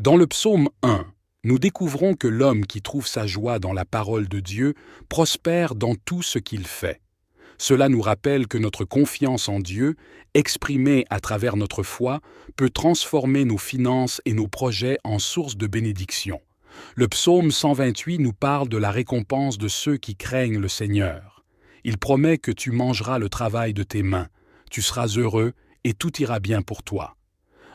Dans le psaume 1, nous découvrons que l'homme qui trouve sa joie dans la parole de Dieu prospère dans tout ce qu'il fait. Cela nous rappelle que notre confiance en Dieu, exprimée à travers notre foi, peut transformer nos finances et nos projets en source de bénédiction. Le psaume 128 nous parle de la récompense de ceux qui craignent le Seigneur. Il promet que tu mangeras le travail de tes mains, tu seras heureux et tout ira bien pour toi.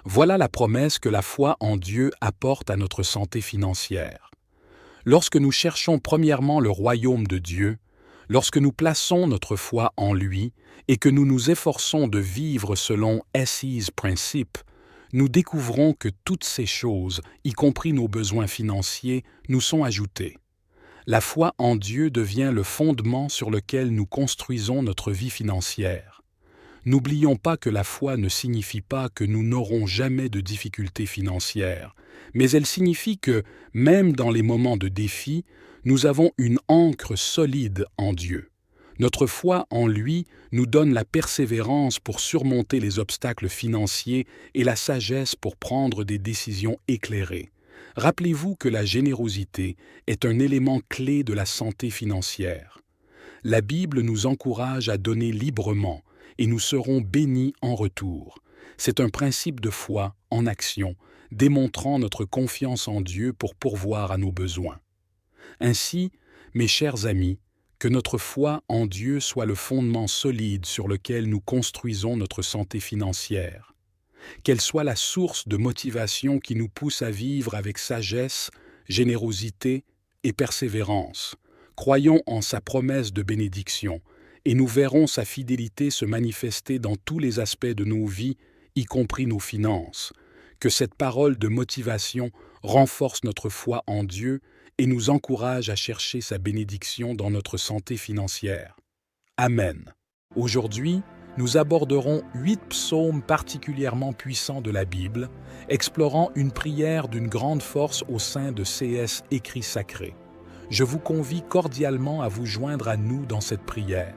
Voilà la promesse que la foi en Dieu apporte à notre santé financière. Lorsque nous cherchons premièrement le royaume de Dieu, lorsque nous plaçons notre foi en lui et que nous nous efforçons de vivre selon SE's principe, nous découvrons que toutes ces choses, y compris nos besoins financiers, nous sont ajoutées. La foi en Dieu devient le fondement sur lequel nous construisons notre vie financière. N'oublions pas que la foi ne signifie pas que nous n'aurons jamais de difficultés financières, mais elle signifie que, même dans les moments de défi, nous avons une ancre solide en Dieu. Notre foi en lui nous donne la persévérance pour surmonter les obstacles financiers et la sagesse pour prendre des décisions éclairées. Rappelez-vous que la générosité est un élément clé de la santé financière. La Bible nous encourage à donner librement et nous serons bénis en retour. C'est un principe de foi en action, démontrant notre confiance en Dieu pour pourvoir à nos besoins. Ainsi, mes chers amis, que notre foi en Dieu soit le fondement solide sur lequel nous construisons notre santé financière. Qu'elle soit la source de motivation qui nous pousse à vivre avec sagesse, générosité et persévérance. Croyons en sa promesse de bénédiction et nous verrons sa fidélité se manifester dans tous les aspects de nos vies, y compris nos finances. Que cette parole de motivation renforce notre foi en Dieu et nous encourage à chercher sa bénédiction dans notre santé financière. Amen. Aujourd'hui, nous aborderons 8 psaumes particulièrement puissants de la Bible, explorant une prière d'une grande force au sein de CS Écrits Sacrés. Je vous convie cordialement à vous joindre à nous dans cette prière.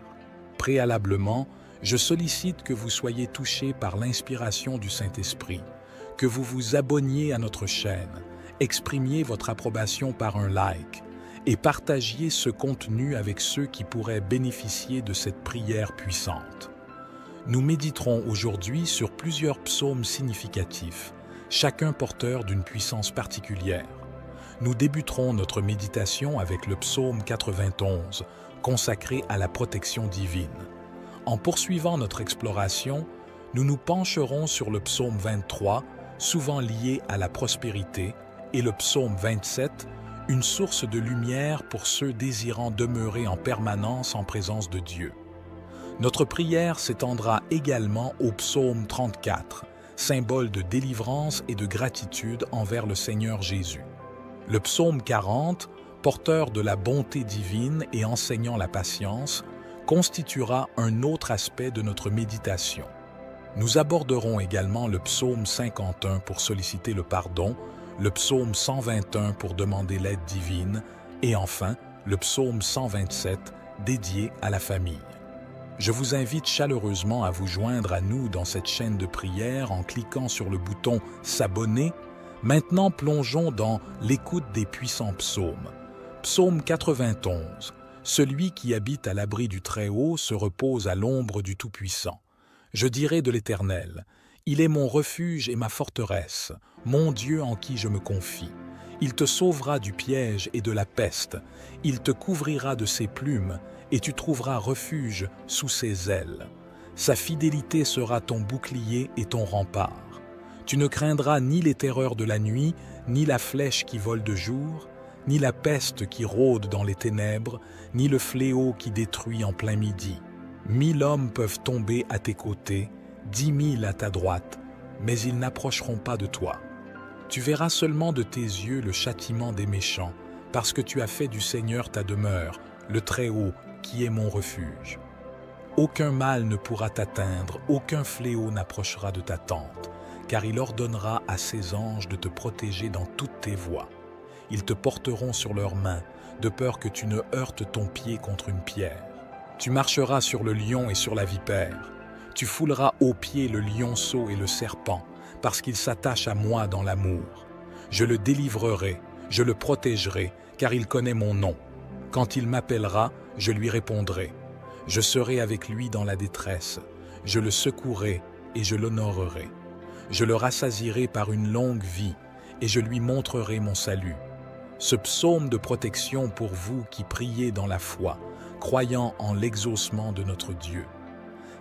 Préalablement, je sollicite que vous soyez touchés par l'inspiration du Saint-Esprit, que vous vous abonniez à notre chaîne, exprimiez votre approbation par un like et partagiez ce contenu avec ceux qui pourraient bénéficier de cette prière puissante. Nous méditerons aujourd'hui sur plusieurs psaumes significatifs, chacun porteur d'une puissance particulière. Nous débuterons notre méditation avec le psaume 91, consacré à la protection divine. En poursuivant notre exploration, nous nous pencherons sur le psaume 23, souvent lié à la prospérité, et le psaume 27, une source de lumière pour ceux désirant demeurer en permanence en présence de Dieu. Notre prière s'étendra également au psaume 34, symbole de délivrance et de gratitude envers le Seigneur Jésus. Le psaume 40, porteur de la bonté divine et enseignant la patience, constituera un autre aspect de notre méditation. Nous aborderons également le psaume 51 pour solliciter le pardon, le psaume 121 pour demander l'aide divine et enfin le psaume 127 dédié à la famille. Je vous invite chaleureusement à vous joindre à nous dans cette chaîne de prière en cliquant sur le bouton « S'abonner ». Maintenant, plongeons dans l'écoute des puissants psaumes. Psaume 91. Celui qui habite à l'abri du Très-Haut se repose à l'ombre du Tout-Puissant. Je dirai de l'Éternel, il est mon refuge et ma forteresse, mon Dieu en qui je me confie. Il te sauvera du piège et de la peste, il te couvrira de ses plumes, et tu trouveras refuge sous ses ailes. Sa fidélité sera ton bouclier et ton rempart. Tu ne craindras ni les terreurs de la nuit, ni la flèche qui vole de jour, ni la peste qui rôde dans les ténèbres, ni le fléau qui détruit en plein midi. 1000 hommes peuvent tomber à tes côtés, 10 000 à ta droite, mais ils n'approcheront pas de toi. Tu verras seulement de tes yeux le châtiment des méchants, parce que tu as fait du Seigneur ta demeure, le Très-Haut, qui est mon refuge. Aucun mal ne pourra t'atteindre, aucun fléau n'approchera de ta tente, car il ordonnera à ses anges de te protéger dans toutes tes voies. Ils te porteront sur leurs mains, de peur que tu ne heurtes ton pied contre une pierre. Tu marcheras sur le lion et sur la vipère. Tu fouleras aux pieds le lionceau et le serpent, parce qu'ils s'attachent à moi dans l'amour. Je le délivrerai, je le protégerai, car il connaît mon nom. Quand il m'appellera, je lui répondrai. Je serai avec lui dans la détresse. Je le secouerai et je l'honorerai. Je le rassasierai par une longue vie et je lui montrerai mon salut. Ce psaume de protection pour vous qui priez dans la foi, croyant en l'exaucement de notre Dieu.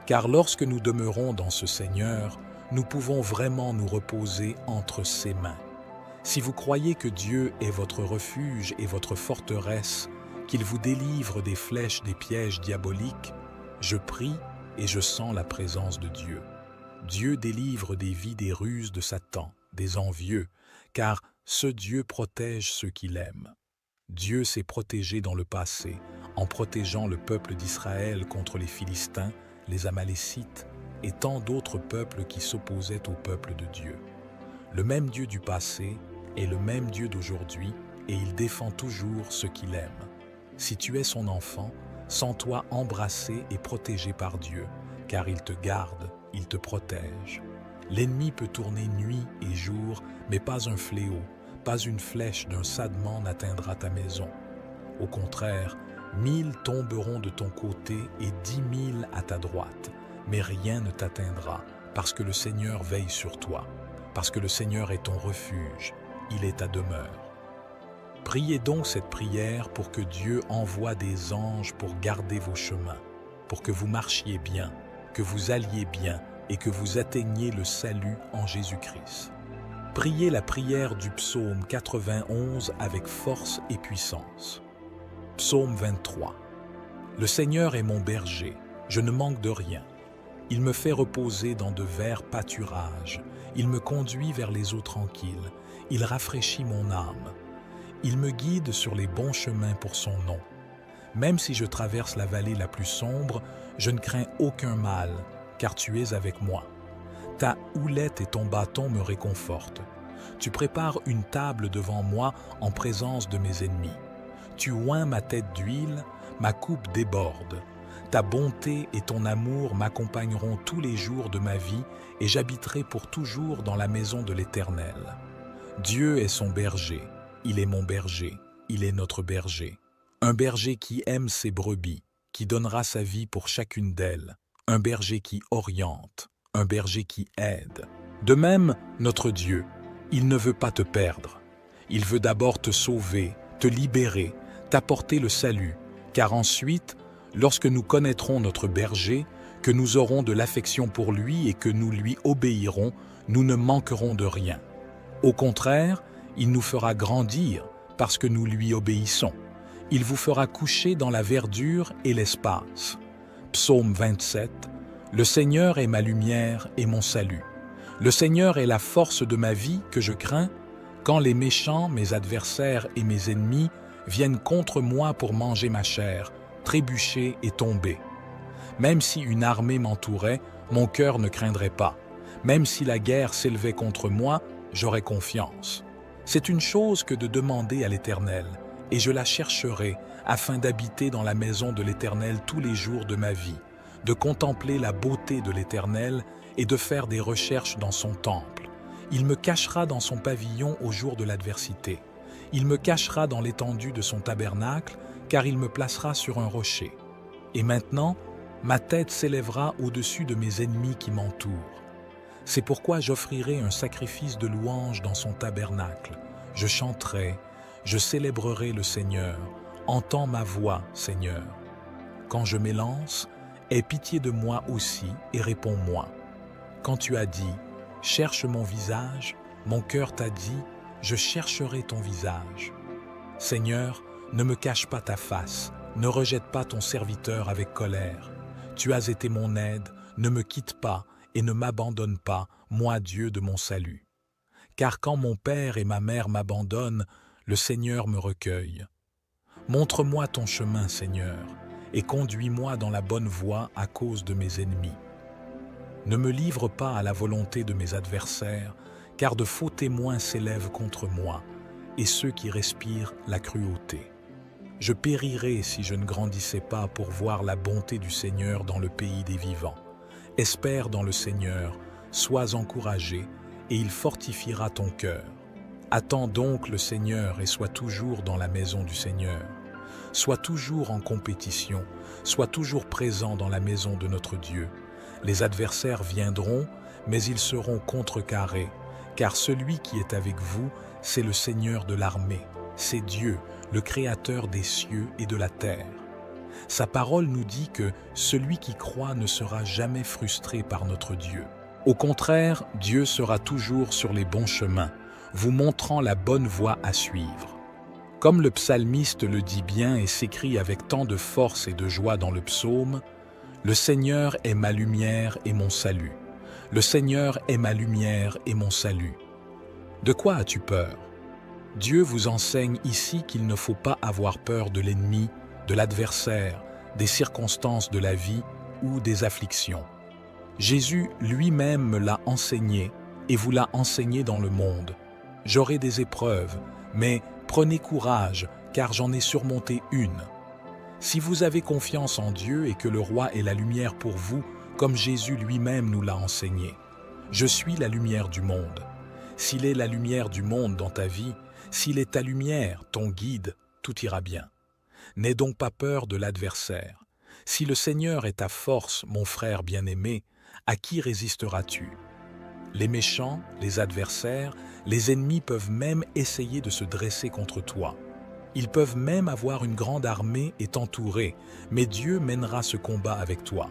Car lorsque nous demeurons dans ce Seigneur, nous pouvons vraiment nous reposer entre ses mains. Si vous croyez que Dieu est votre refuge et votre forteresse, qu'il vous délivre des flèches des pièges diaboliques, je prie et je sens la présence de Dieu. Dieu délivre des vies des ruses de Satan, des envieux, car ce Dieu protège ceux qu'il aime. Dieu s'est protégé dans le passé, en protégeant le peuple d'Israël contre les Philistins, les Amalécites et tant d'autres peuples qui s'opposaient au peuple de Dieu. Le même Dieu du passé est le même Dieu d'aujourd'hui et il défend toujours ceux qu'il aime. Si tu es son enfant, sens-toi embrassé et protégé par Dieu, car il te garde, il te protège. L'ennemi peut tourner nuit et jour, mais pas un fléau, pas une flèche d'un sadement n'atteindra ta maison. Au contraire, 1000 tomberont de ton côté et 10 000 à ta droite, mais rien ne t'atteindra, parce que le Seigneur veille sur toi, parce que le Seigneur est ton refuge, il est ta demeure. Priez donc cette prière pour que Dieu envoie des anges pour garder vos chemins, pour que vous marchiez bien, que vous alliez bien et que vous atteigniez le salut en Jésus-Christ. Priez la prière du psaume 91 avec force et puissance. Psaume 23. Le Seigneur est mon berger, je ne manque de rien. Il me fait reposer dans de verts pâturages, il me conduit vers les eaux tranquilles, il rafraîchit mon âme. Il me guide sur les bons chemins pour son nom. Même si je traverse la vallée la plus sombre, je ne crains aucun mal, car tu es avec moi. Ta houlette et ton bâton me réconfortent. Tu prépares une table devant moi en présence de mes ennemis. Tu oins ma tête d'huile, ma coupe déborde. Ta bonté et ton amour m'accompagneront tous les jours de ma vie et j'habiterai pour toujours dans la maison de l'Éternel. Dieu est son berger. Il est mon berger, il est notre berger. Un berger qui aime ses brebis, qui donnera sa vie pour chacune d'elles. Un berger qui oriente, un berger qui aide. De même, notre Dieu, il ne veut pas te perdre. Il veut d'abord te sauver, te libérer, t'apporter le salut, car ensuite, lorsque nous connaîtrons notre berger, que nous aurons de l'affection pour lui et que nous lui obéirons, nous ne manquerons de rien. Au contraire, il nous fera grandir parce que nous lui obéissons. Il vous fera coucher dans la verdure et l'espace. Psaume 27. Le Seigneur est ma lumière et mon salut. Le Seigneur est la force de ma vie que je crains. Quand les méchants, mes adversaires et mes ennemis viennent contre moi pour manger ma chair, trébucher et tomber. Même si une armée m'entourait, mon cœur ne craindrait pas. Même si la guerre s'élevait contre moi, j'aurais confiance. C'est une chose que de demander à l'Éternel, et je la chercherai afin d'habiter dans la maison de l'Éternel tous les jours de ma vie, de contempler la beauté de l'Éternel et de faire des recherches dans son temple. Il me cachera dans son pavillon au jour de l'adversité. Il me cachera dans l'étendue de son tabernacle, car il me placera sur un rocher. Et maintenant, ma tête s'élèvera au-dessus de mes ennemis qui m'entourent. C'est pourquoi j'offrirai un sacrifice de louange dans son tabernacle. Je chanterai, je célébrerai le Seigneur. Entends ma voix, Seigneur. Quand je m'élance, aie pitié de moi aussi et réponds-moi. Quand tu as dit, cherche mon visage, mon cœur t'a dit, je chercherai ton visage. Seigneur, ne me cache pas ta face, ne rejette pas ton serviteur avec colère. Tu as été mon aide, ne me quitte pas, et ne m'abandonne pas, moi Dieu de mon salut. Car quand mon père et ma mère m'abandonnent, le Seigneur me recueille. Montre-moi ton chemin, Seigneur, et conduis-moi dans la bonne voie à cause de mes ennemis. Ne me livre pas à la volonté de mes adversaires, car de faux témoins s'élèvent contre moi, et ceux qui respirent la cruauté. Je périrais si je ne grandissais pas pour voir la bonté du Seigneur dans le pays des vivants. Espère dans le Seigneur, sois encouragé, et il fortifiera ton cœur. Attends donc le Seigneur et sois toujours dans la maison du Seigneur. Sois toujours en compétition, sois toujours présent dans la maison de notre Dieu. Les adversaires viendront, mais ils seront contrecarrés, car celui qui est avec vous, c'est le Seigneur de l'armée, c'est Dieu, le Créateur des cieux et de la terre. Sa parole nous dit que celui qui croit ne sera jamais frustré par notre Dieu. Au contraire, Dieu sera toujours sur les bons chemins, vous montrant la bonne voie à suivre. Comme le psalmiste le dit bien et s'écrit avec tant de force et de joie dans le psaume, « Le Seigneur est ma lumière et mon salut. Le Seigneur est ma lumière et mon salut. » De quoi as-tu peur? Dieu vous enseigne ici qu'il ne faut pas avoir peur de l'ennemi, de l'adversaire, des circonstances de la vie ou des afflictions. Jésus lui-même me l'a enseigné et vous l'a enseigné dans le monde. J'aurai des épreuves, mais prenez courage, car j'en ai surmonté une. Si vous avez confiance en Dieu et que le roi est la lumière pour vous, comme Jésus lui-même nous l'a enseigné. Je suis la lumière du monde. S'il est la lumière du monde dans ta vie, s'il est ta lumière, ton guide, tout ira bien. N'aie donc pas peur de l'adversaire. Si le Seigneur est ta force, mon frère bien-aimé, à qui résisteras-tu? Les méchants, les adversaires, les ennemis peuvent même essayer de se dresser contre toi. Ils peuvent même avoir une grande armée et t'entourer, mais Dieu mènera ce combat avec toi.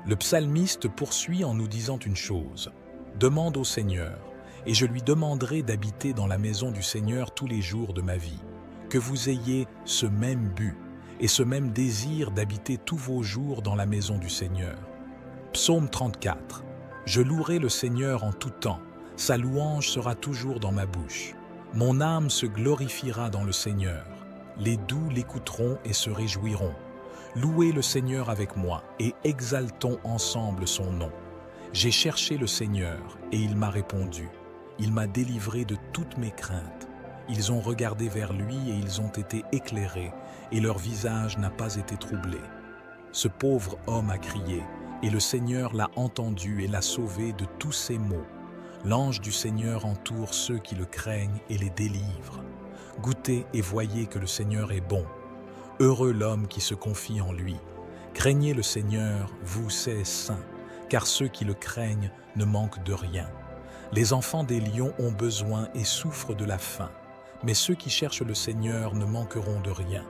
Le psalmiste poursuit en nous disant une chose. Demande au Seigneur, et je lui demanderai d'habiter dans la maison du Seigneur tous les jours de ma vie. Que vous ayez ce même but et ce même désir d'habiter tous vos jours dans la maison du Seigneur. Psaume 34. Je louerai le Seigneur en tout temps, sa louange sera toujours dans ma bouche. Mon âme se glorifiera dans le Seigneur. Les doux l'écouteront et se réjouiront. Louez le Seigneur avec moi et exaltons ensemble son nom. J'ai cherché le Seigneur et il m'a répondu. Il m'a délivré de toutes mes craintes. Ils ont regardé vers lui et ils ont été éclairés et leur visage n'a pas été troublé. Ce pauvre homme a crié et le Seigneur l'a entendu et l'a sauvé de tous ses maux. L'ange du Seigneur entoure ceux qui le craignent et les délivre. Goûtez et voyez que le Seigneur est bon. Heureux l'homme qui se confie en lui. Craignez le Seigneur, vous c'est saints, car ceux qui le craignent ne manquent de rien. Les enfants des lions ont besoin et souffrent de la faim, mais ceux qui cherchent le Seigneur ne manqueront de rien.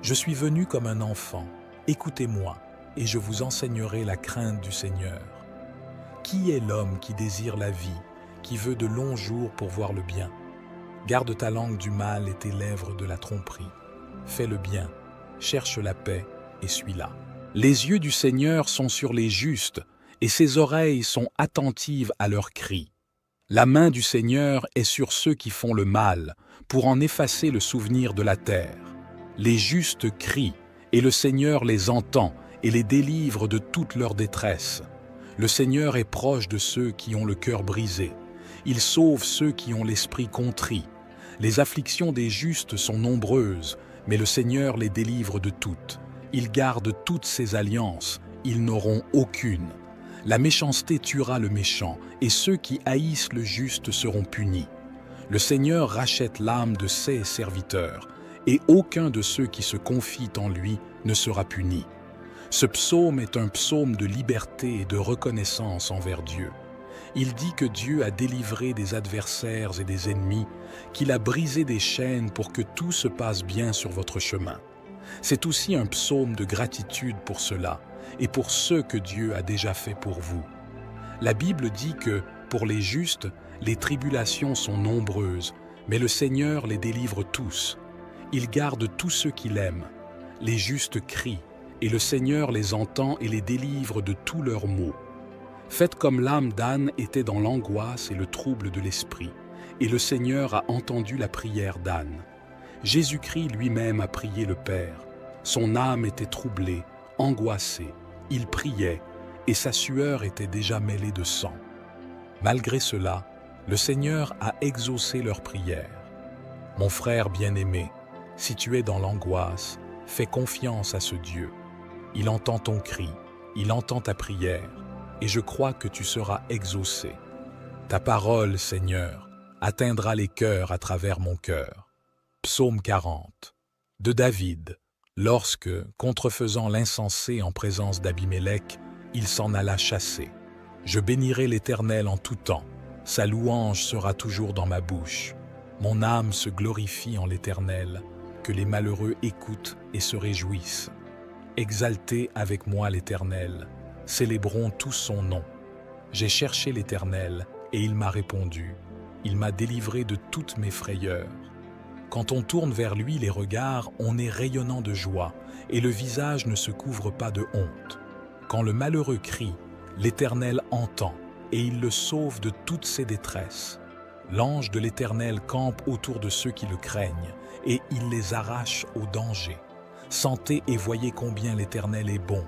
Je suis venu comme un enfant, écoutez-moi, et je vous enseignerai la crainte du Seigneur. Qui est l'homme qui désire la vie, qui veut de longs jours pour voir le bien? Garde ta langue du mal et tes lèvres de la tromperie. Fais le bien, cherche la paix et suis-la. Les yeux du Seigneur sont sur les justes, et ses oreilles sont attentives à leurs cris. La main du Seigneur est sur ceux qui font le mal, pour en effacer le souvenir de la terre. Les justes crient, et le Seigneur les entend et les délivre de toute leur détresse. Le Seigneur est proche de ceux qui ont le cœur brisé. Il sauve ceux qui ont l'esprit contrit. Les afflictions des justes sont nombreuses, mais le Seigneur les délivre de toutes. Il garde toutes ses alliances, ils n'auront aucune. La méchanceté tuera le méchant, et ceux qui haïssent le juste seront punis. Le Seigneur rachète l'âme de ses serviteurs, et aucun de ceux qui se confient en lui ne sera puni. Ce psaume est un psaume de liberté et de reconnaissance envers Dieu. Il dit que Dieu a délivré des adversaires et des ennemis, qu'il a brisé des chaînes pour que tout se passe bien sur votre chemin. C'est aussi un psaume de gratitude pour cela et pour ce que Dieu a déjà fait pour vous. La Bible dit que, pour les justes, les tribulations sont nombreuses, mais le Seigneur les délivre tous. Il garde tous ceux qu'il aime. Les justes crient, et le Seigneur les entend et les délivre de tous leurs maux. Faites comme l'âme d'Anne était dans l'angoisse et le trouble de l'esprit, et le Seigneur a entendu la prière d'Anne. Jésus-Christ lui-même a prié le Père. Son âme était troublée, angoissée, il priait, et sa sueur était déjà mêlée de sang. Malgré cela, le Seigneur a exaucé leur prière. Mon frère bien-aimé, si tu es dans l'angoisse, fais confiance à ce Dieu. Il entend ton cri, il entend ta prière, et je crois que tu seras exaucé. Ta parole, Seigneur, atteindra les cœurs à travers mon cœur. Psaume 40. De David, lorsque, contrefaisant l'insensé en présence d'Abimélec, il s'en alla chasser. Je bénirai l'Éternel en tout temps, sa louange sera toujours dans ma bouche. Mon âme se glorifie en l'Éternel, que les malheureux écoutent et se réjouissent. Exaltez avec moi l'Éternel, célébrons tous son nom. J'ai cherché l'Éternel, et il m'a répondu. Il m'a délivré de toutes mes frayeurs. Quand on tourne vers lui les regards, on est rayonnant de joie, et le visage ne se couvre pas de honte. Quand le malheureux crie, l'Éternel entend, et il le sauve de toutes ses détresses. L'ange de l'Éternel campe autour de ceux qui le craignent, et il les arrache au danger. Sentez et voyez combien l'Éternel est bon.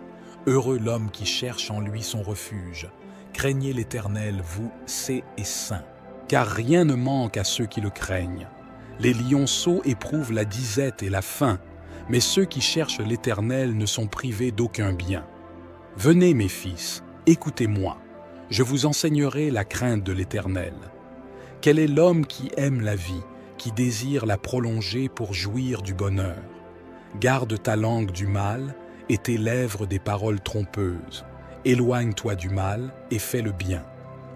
Heureux l'homme qui cherche en lui son refuge. Craignez l'Éternel, vous, saints et saints. Car rien ne manque à ceux qui le craignent. Les lionceaux éprouvent la disette et la faim, mais ceux qui cherchent l'Éternel ne sont privés d'aucun bien. Venez, mes fils, écoutez-moi, je vous enseignerai la crainte de l'Éternel. Quel est l'homme qui aime la vie, qui désire la prolonger pour jouir du bonheur? Garde ta langue du mal et tes lèvres des paroles trompeuses. Éloigne-toi du mal et fais le bien.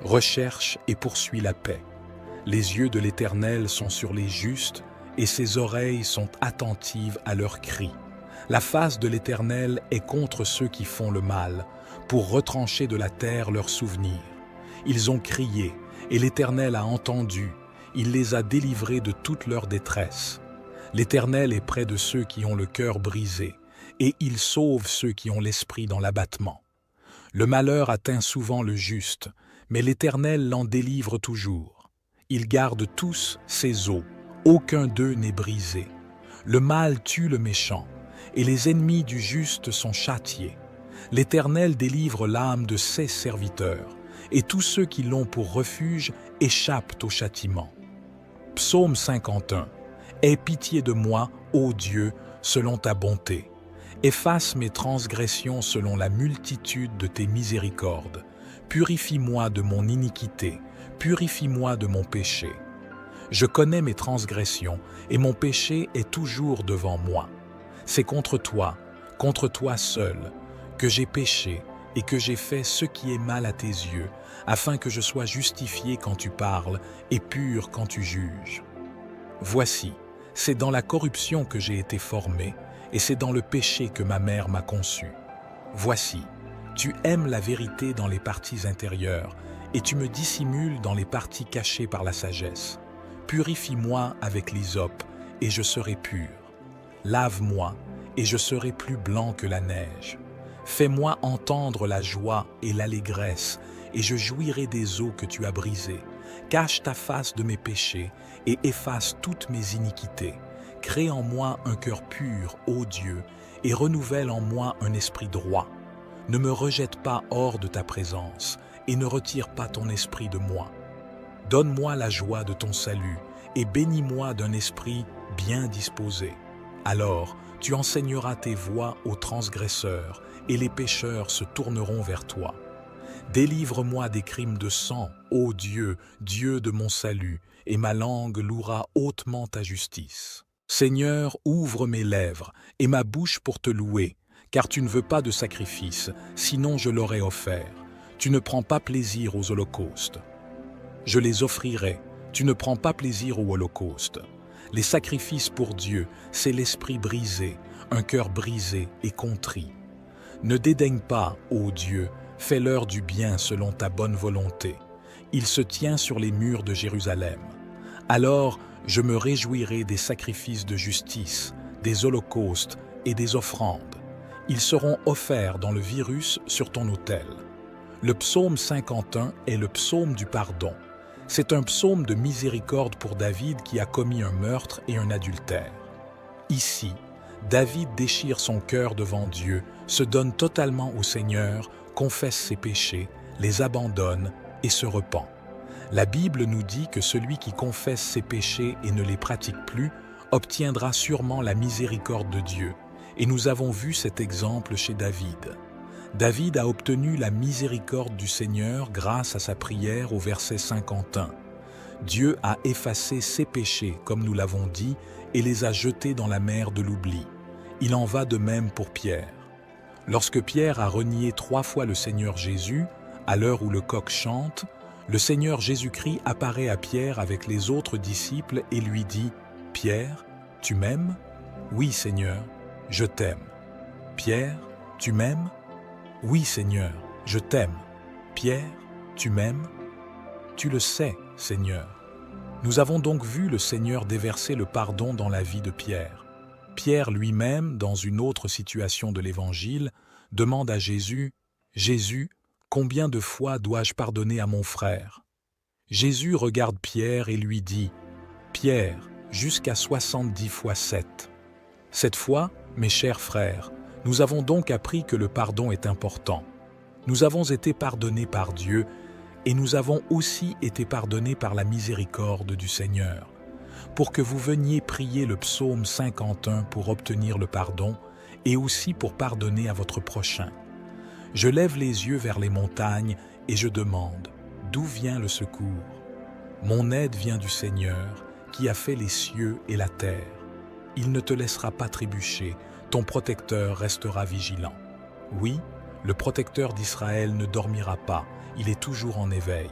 Recherche et poursuis la paix. Les yeux de l'Éternel sont sur les justes et ses oreilles sont attentives à leurs cris. La face de l'Éternel est contre ceux qui font le mal, pour retrancher de la terre leurs souvenirs. Ils ont crié, et l'Éternel a entendu, il les a délivrés de toute leur détresse. L'Éternel est près de ceux qui ont le cœur brisé, et il sauve ceux qui ont l'esprit dans l'abattement. Le malheur atteint souvent le juste, mais l'Éternel l'en délivre toujours. Il garde tous ses os, aucun d'eux n'est brisé. Le mal tue le méchant, et les ennemis du juste sont châtiés. L'Éternel délivre l'âme de ses serviteurs, et tous ceux qui l'ont pour refuge échappent au châtiment. Psaume 51. Aie pitié de moi, ô Dieu, selon ta bonté. Efface mes transgressions selon la multitude de tes miséricordes. Purifie-moi de mon iniquité, purifie-moi de mon péché. Je connais mes transgressions, et mon péché est toujours devant moi. C'est contre toi seul, que j'ai péché et que j'ai fait ce qui est mal à tes yeux, afin que je sois justifié quand tu parles et pur quand tu juges. Voici, c'est dans la corruption que j'ai été formé, et c'est dans le péché que ma mère m'a conçu. Voici, tu aimes la vérité dans les parties intérieures, et tu me dissimules dans les parties cachées par la sagesse. Purifie-moi avec l'hysope, et je serai pur. Lave-moi, et je serai plus blanc que la neige. Fais-moi entendre la joie et l'allégresse, et je jouirai des eaux que tu as brisées. Cache ta face de mes péchés, et efface toutes mes iniquités. Crée en moi un cœur pur, ô Dieu, et renouvelle en moi un esprit droit. Ne me rejette pas hors de ta présence, et ne retire pas ton esprit de moi. Donne-moi la joie de ton salut, et bénis-moi d'un esprit bien disposé. Alors, tu enseigneras tes voies aux transgresseurs, et les pécheurs se tourneront vers toi. Délivre-moi des crimes de sang, ô Dieu, Dieu de mon salut, et ma langue louera hautement ta justice. Seigneur, ouvre mes lèvres, et ma bouche pour te louer, car tu ne veux pas de sacrifice, sinon je l'aurais offert. Tu ne prends pas plaisir aux holocaustes. Je les offrirai, tu ne prends pas plaisir aux holocaustes. Les sacrifices pour Dieu, c'est l'esprit brisé, un cœur brisé et contrit. Ne dédaigne pas, ô Dieu, fais-leur du bien selon ta bonne volonté. Il se tient sur les murs de Jérusalem. Alors, je me réjouirai des sacrifices de justice, des holocaustes et des offrandes. Ils seront offerts dans le virus sur ton autel. Le psaume 51 est le psaume du pardon. C'est un psaume de miséricorde pour David qui a commis un meurtre et un adultère. Ici, David déchire son cœur devant Dieu, se donne totalement au Seigneur, confesse ses péchés, les abandonne et se repent. La Bible nous dit que celui qui confesse ses péchés et ne les pratique plus obtiendra sûrement la miséricorde de Dieu. Et nous avons vu cet exemple chez David. David a obtenu la miséricorde du Seigneur grâce à sa prière au verset 51. « Dieu a effacé ses péchés, comme nous l'avons dit, et les a jetés dans la mer de l'oubli. Il en va de même pour Pierre. Lorsque Pierre a renié 3 fois le Seigneur Jésus, à l'heure où le coq chante, le Seigneur Jésus-Christ apparaît à Pierre avec les autres disciples et lui dit « Pierre, tu m'aimes ? Oui, Seigneur, je t'aime. Pierre, tu m'aimes ? Oui, Seigneur, je t'aime. Pierre, tu m'aimes ? Tu le sais, Seigneur. » Nous avons donc vu le Seigneur déverser le pardon dans la vie de Pierre. Pierre lui-même, dans une autre situation de l'Évangile, demande à Jésus « Jésus, combien de fois dois-je pardonner à mon frère ?» Jésus regarde Pierre et lui dit « Pierre, jusqu'à 70 fois 7. » Cette fois, mes chers frères, nous avons donc appris que le pardon est important. Nous avons été pardonnés par Dieu et nous avons aussi été pardonnés par la miséricorde du Seigneur. Pour que vous veniez prier le psaume 51 pour obtenir le pardon et aussi pour pardonner à votre prochain. Je lève les yeux vers les montagnes et je demande, d'où vient le secours? Mon aide vient du Seigneur qui a fait les cieux et la terre. Il ne te laissera pas trébucher, ton protecteur restera vigilant. Oui, le protecteur d'Israël ne dormira pas, il est toujours en éveil.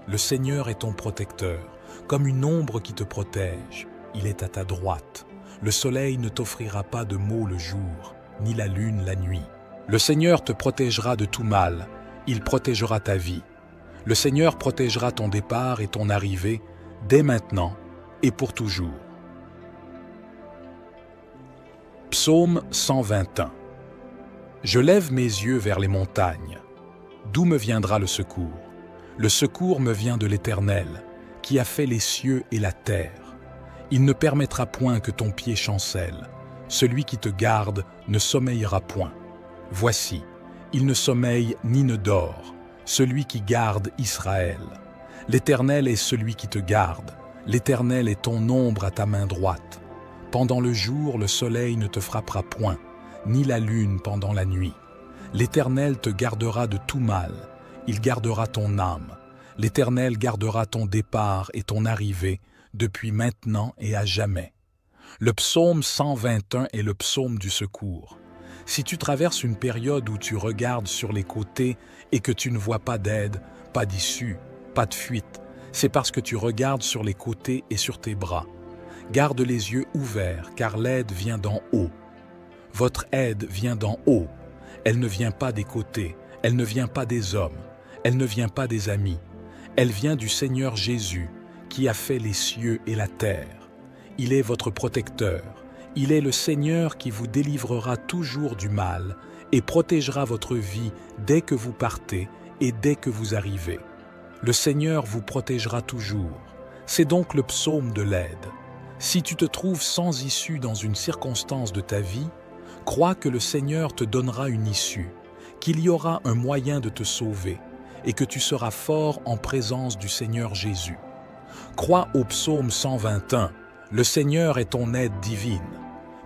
Le Seigneur est ton protecteur, comme une ombre qui te protège. Il est à ta droite. Le soleil ne t'offrira pas de maux le jour, ni la lune la nuit. Le Seigneur te protégera de tout mal, il protégera ta vie. Le Seigneur protégera ton départ et ton arrivée, dès maintenant et pour toujours. Psaume 121. Je lève mes yeux vers les montagnes. D'où me viendra le secours? Le secours me vient de l'Éternel, qui a fait les cieux et la terre. Il ne permettra point que ton pied chancelle. Celui qui te garde ne sommeillera point. Voici, il ne sommeille ni ne dort, celui qui garde Israël. L'Éternel est celui qui te garde. L'Éternel est ton ombre à ta main droite. Pendant le jour, le soleil ne te frappera point, ni la lune pendant la nuit. L'Éternel te gardera de tout mal. Il gardera ton âme. L'Éternel gardera ton départ et ton arrivée depuis maintenant et à jamais. Le psaume 121 est le psaume du secours. Si tu traverses une période où tu regardes sur les côtés et que tu ne vois pas d'aide, pas d'issue, pas de fuite, c'est parce que tu regardes sur les côtés et sur tes bras. Garde les yeux ouverts, car l'aide vient d'en haut. Votre aide vient d'en haut. Elle ne vient pas des côtés, elle ne vient pas des hommes, elle ne vient pas des amis. Elle vient du Seigneur Jésus, qui a fait les cieux et la terre. Il est votre protecteur. Il est le Seigneur qui vous délivrera toujours du mal et protégera votre vie dès que vous partez et dès que vous arrivez. Le Seigneur vous protégera toujours. C'est donc le psaume de l'aide. Si tu te trouves sans issue dans une circonstance de ta vie, crois que le Seigneur te donnera une issue, qu'il y aura un moyen de te sauver et que tu seras fort en présence du Seigneur Jésus. Crois au psaume 121, le Seigneur est ton aide divine.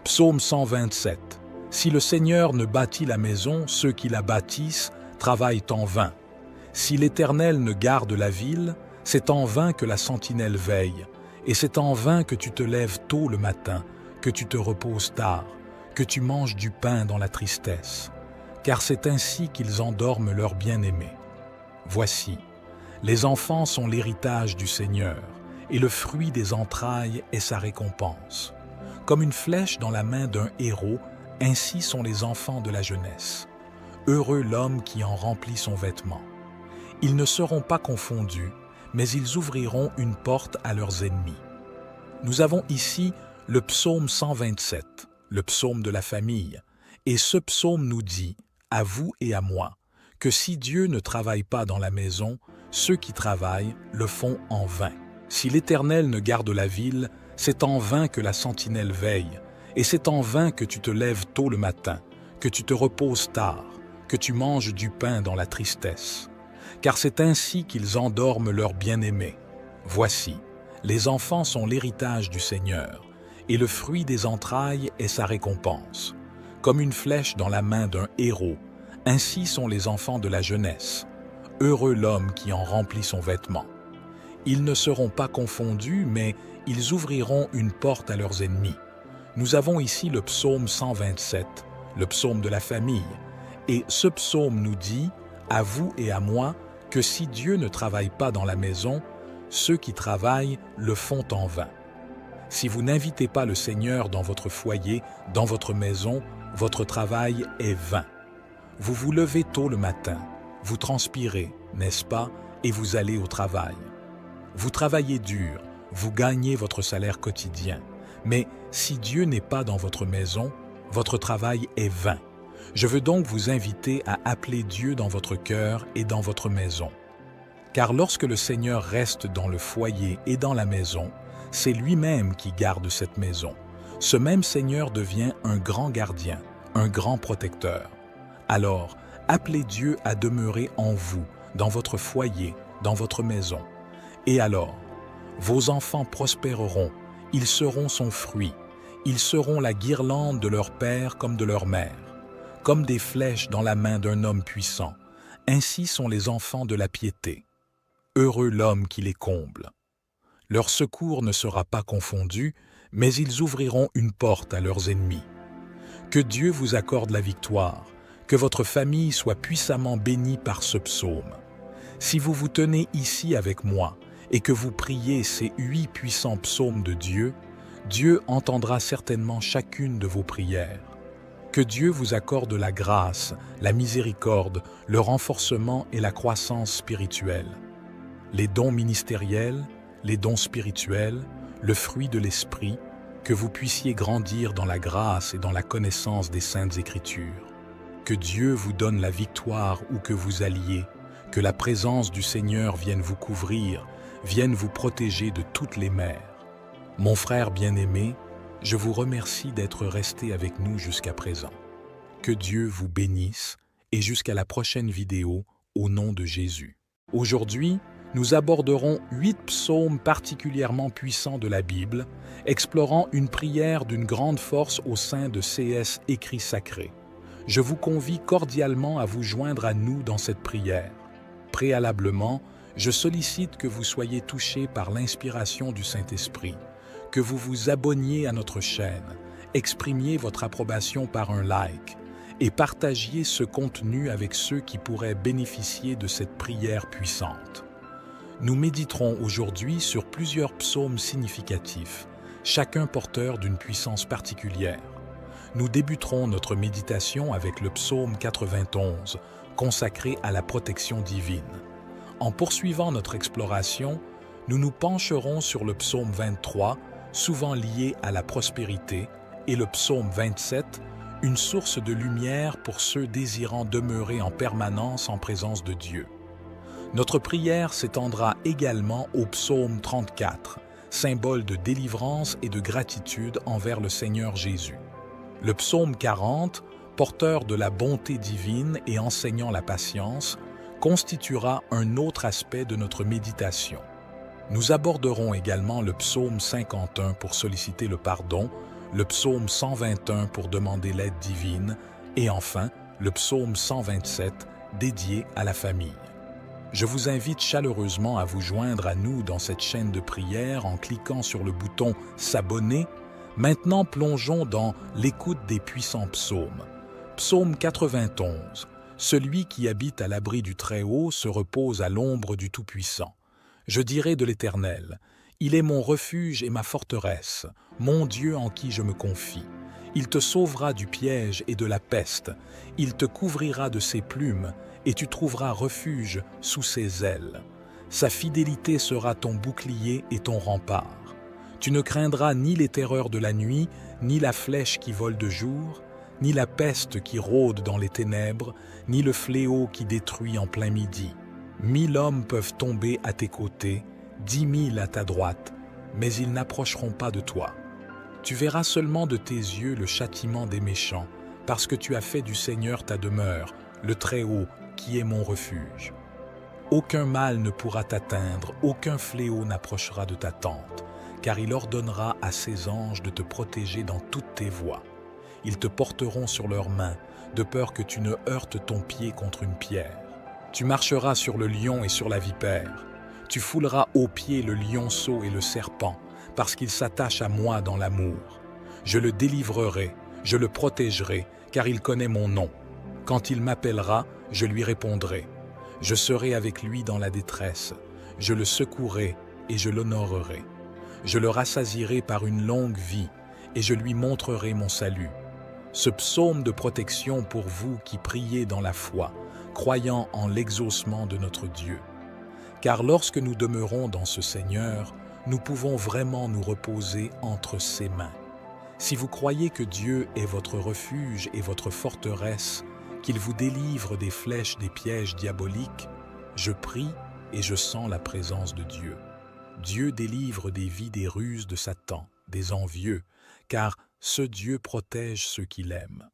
Psaume 127, si le Seigneur ne bâtit la maison, ceux qui la bâtissent travaillent en vain. Si l'Éternel ne garde la ville, c'est en vain que la sentinelle veille, et c'est en vain que tu te lèves tôt le matin, que tu te reposes tard, que tu manges du pain dans la tristesse, car c'est ainsi qu'ils endorment leurs bien-aimés. Voici, les enfants sont l'héritage du Seigneur, et le fruit des entrailles est sa récompense. Comme une flèche dans la main d'un héros, ainsi sont les enfants de la jeunesse. Heureux l'homme qui en remplit son vêtement. Ils ne seront pas confondus, mais ils ouvriront une porte à leurs ennemis. Nous avons ici le psaume 127, le psaume de la famille, et ce psaume nous dit, à vous et à moi, que si Dieu ne travaille pas dans la maison, ceux qui travaillent le font en vain. Si l'Éternel ne garde la ville, c'est en vain que la sentinelle veille, et c'est en vain que tu te lèves tôt le matin, que tu te reposes tard, que tu manges du pain dans la tristesse. Car c'est ainsi qu'ils endorment leurs bien-aimés. Voici, les enfants sont l'héritage du Seigneur, et le fruit des entrailles est sa récompense. Comme une flèche dans la main d'un héros, ainsi sont les enfants de la jeunesse. Heureux l'homme qui en remplit son vêtement. Ils ne seront pas confondus, mais ils ouvriront une porte à leurs ennemis. Nous avons ici le psaume 127, le psaume de la famille. Et ce psaume nous dit, à vous et à moi, que si Dieu ne travaille pas dans la maison, ceux qui travaillent le font en vain. Si vous n'invitez pas le Seigneur dans votre foyer, dans votre maison, votre travail est vain. Vous vous levez tôt le matin, vous transpirez, n'est-ce pas, et vous allez au travail. Vous travaillez dur, vous gagnez votre salaire quotidien. Mais si Dieu n'est pas dans votre maison, votre travail est vain. Je veux donc vous inviter à appeler Dieu dans votre cœur et dans votre maison. Car lorsque le Seigneur reste dans le foyer et dans la maison, c'est lui-même qui garde cette maison. Ce même Seigneur devient un grand gardien, un grand protecteur. Alors, appelez Dieu à demeurer en vous, dans votre foyer, dans votre maison. Et alors, vos enfants prospéreront, ils seront son fruit, ils seront la guirlande de leur père comme de leur mère, comme des flèches dans la main d'un homme puissant. Ainsi sont les enfants de la piété. Heureux l'homme qui les comble. Leur secours ne sera pas confondu, mais ils ouvriront une porte à leurs ennemis. Que Dieu vous accorde la victoire, que votre famille soit puissamment bénie par ce psaume. Si vous vous tenez ici avec moi et que vous priez ces 8 puissants psaumes de Dieu, Dieu entendra certainement chacune de vos prières. Que Dieu vous accorde la grâce, la miséricorde, le renforcement et la croissance spirituelle. Les dons ministériels, les dons spirituels, le fruit de l'esprit, que vous puissiez grandir dans la grâce et dans la connaissance des Saintes Écritures. Que Dieu vous donne la victoire où que vous alliez, que la présence du Seigneur vienne vous couvrir, vienne vous protéger de toutes les mers. Mon frère bien-aimé, je vous remercie d'être resté avec nous jusqu'à présent. Que Dieu vous bénisse et jusqu'à la prochaine vidéo au nom de Jésus. Aujourd'hui, nous aborderons 8 psaumes particulièrement puissants de la Bible, explorant une prière d'une grande force au sein de CS Écrits Sacrés. Je vous convie cordialement à vous joindre à nous dans cette prière. Préalablement, je sollicite que vous soyez touchés par l'inspiration du Saint-Esprit, que vous vous abonniez à notre chaîne, exprimiez votre approbation par un like et partagiez ce contenu avec ceux qui pourraient bénéficier de cette prière puissante. Nous méditerons aujourd'hui sur plusieurs psaumes significatifs, chacun porteur d'une puissance particulière. Nous débuterons notre méditation avec le psaume 91, consacré à la protection divine. En poursuivant notre exploration, nous nous pencherons sur le psaume 23, souvent lié à la prospérité, et le psaume 27, une source de lumière pour ceux désirant demeurer en permanence en présence de Dieu. Notre prière s'étendra également au psaume 34, symbole de délivrance et de gratitude envers le Seigneur Jésus. Le psaume 40, porteur de la bonté divine et enseignant la patience, constituera un autre aspect de notre méditation. Nous aborderons également le psaume 51 pour solliciter le pardon, le psaume 121 pour demander l'aide divine et enfin le psaume 127 dédié à la famille. Je vous invite chaleureusement à vous joindre à nous dans cette chaîne de prière en cliquant sur le bouton « S'abonner ». Maintenant, plongeons dans l'écoute des puissants psaumes. Psaume 91. Celui qui habite à l'abri du Très-Haut se repose à l'ombre du Tout-Puissant. Je dirai de l'Éternel, il est mon refuge et ma forteresse, mon Dieu en qui je me confie. Il te sauvera du piège et de la peste, il te couvrira de ses plumes, et tu trouveras refuge sous ses ailes. Sa fidélité sera ton bouclier et ton rempart. Tu ne craindras ni les terreurs de la nuit, ni la flèche qui vole de jour, ni la peste qui rôde dans les ténèbres, ni le fléau qui détruit en plein midi. 1000 hommes peuvent tomber à tes côtés, 10 000 à ta droite, mais ils n'approcheront pas de toi. Tu verras seulement de tes yeux le châtiment des méchants, parce que tu as fait du Seigneur ta demeure, le Très-Haut, qui est mon refuge. Aucun mal ne pourra t'atteindre, aucun fléau n'approchera de ta tente, car il ordonnera à ses anges de te protéger dans toutes tes voies. Ils te porteront sur leurs mains, de peur que tu ne heurtes ton pied contre une pierre. Tu marcheras sur le lion et sur la vipère. Tu fouleras aux pieds le lionceau et le serpent, parce qu'il s'attache à moi dans l'amour. Je le délivrerai, je le protégerai, car il connaît mon nom. Quand il m'appellera, je lui répondrai. Je serai avec lui dans la détresse. Je le secouerai et je l'honorerai. Je le rassasierai par une longue vie et je lui montrerai mon salut. Ce psaume de protection pour vous qui priez dans la foi, croyant en l'exaucement de notre Dieu. Car lorsque nous demeurons dans ce Seigneur, nous pouvons vraiment nous reposer entre ses mains. Si vous croyez que Dieu est votre refuge et votre forteresse, qu'il vous délivre des flèches des pièges diaboliques, je prie et je sens la présence de Dieu. Dieu délivre des vies des ruses de Satan, des envieux, car ce Dieu protège ceux qu'il aime.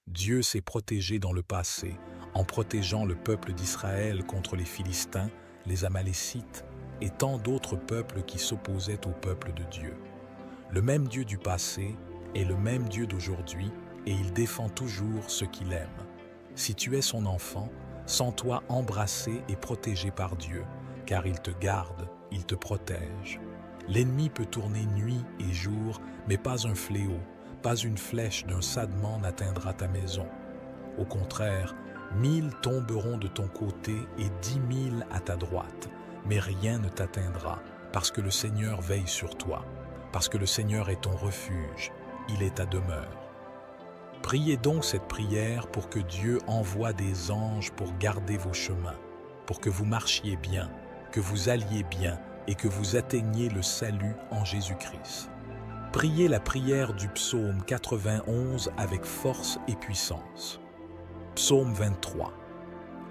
Dieu s'est protégé dans le passé, en protégeant le peuple d'Israël contre les Philistins, les Amalécites et tant d'autres peuples qui s'opposaient au peuple de Dieu. Le même Dieu du passé est le même Dieu d'aujourd'hui et il défend toujours ceux qu'il aime. Si tu es son enfant, sens-toi embrassé et protégé par Dieu, car il te garde, il te protège. L'ennemi peut tourner nuit et jour, mais pas un fléau, pas une flèche d'un sadement n'atteindra ta maison. Au contraire, 1000 tomberont de ton côté et 10 000 à ta droite, mais rien ne t'atteindra, parce que le Seigneur veille sur toi, parce que le Seigneur est ton refuge, il est ta demeure. Priez donc cette prière pour que Dieu envoie des anges pour garder vos chemins, pour que vous marchiez bien, que vous alliez bien et que vous atteigniez le salut en Jésus-Christ. Priez la prière du psaume 91 avec force et puissance. Psaume 23.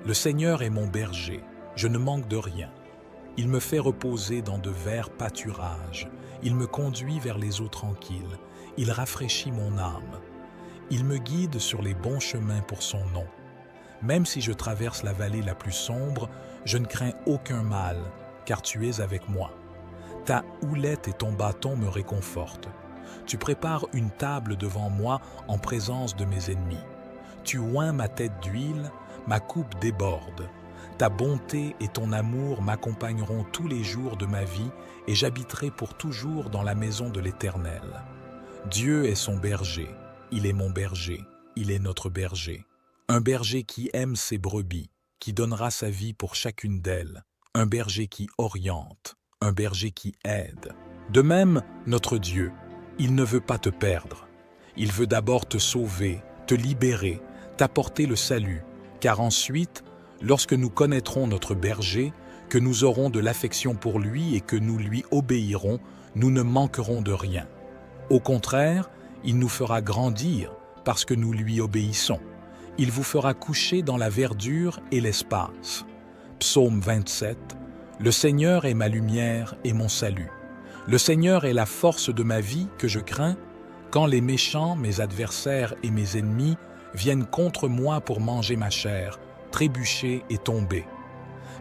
Le Seigneur est mon berger, je ne manque de rien. Il me fait reposer dans de verts pâturages, il me conduit vers les eaux tranquilles, il rafraîchit mon âme. Il me guide sur les bons chemins pour son nom. Même si je traverse la vallée la plus sombre, je ne crains aucun mal, car tu es avec moi. Ta houlette et ton bâton me réconfortent. Tu prépares une table devant moi en présence de mes ennemis. Tu oins ma tête d'huile, ma coupe déborde. Ta bonté et ton amour m'accompagneront tous les jours de ma vie et j'habiterai pour toujours dans la maison de l'Éternel. Dieu est son berger. Il est mon berger, il est notre berger. Un berger qui aime ses brebis, qui donnera sa vie pour chacune d'elles. Un berger qui oriente, un berger qui aide. De même, notre Dieu, il ne veut pas te perdre. Il veut d'abord te sauver, te libérer, t'apporter le salut, car ensuite, lorsque nous connaîtrons notre berger, que nous aurons de l'affection pour lui et que nous lui obéirons, nous ne manquerons de rien. Au contraire, il nous fera grandir parce que nous lui obéissons. Il vous fera coucher dans la verdure et l'espace. Psaume 27. Le Seigneur est ma lumière et mon salut. Le Seigneur est la force de ma vie que je crains quand les méchants, mes adversaires et mes ennemis viennent contre moi pour manger ma chair, trébucher et tomber.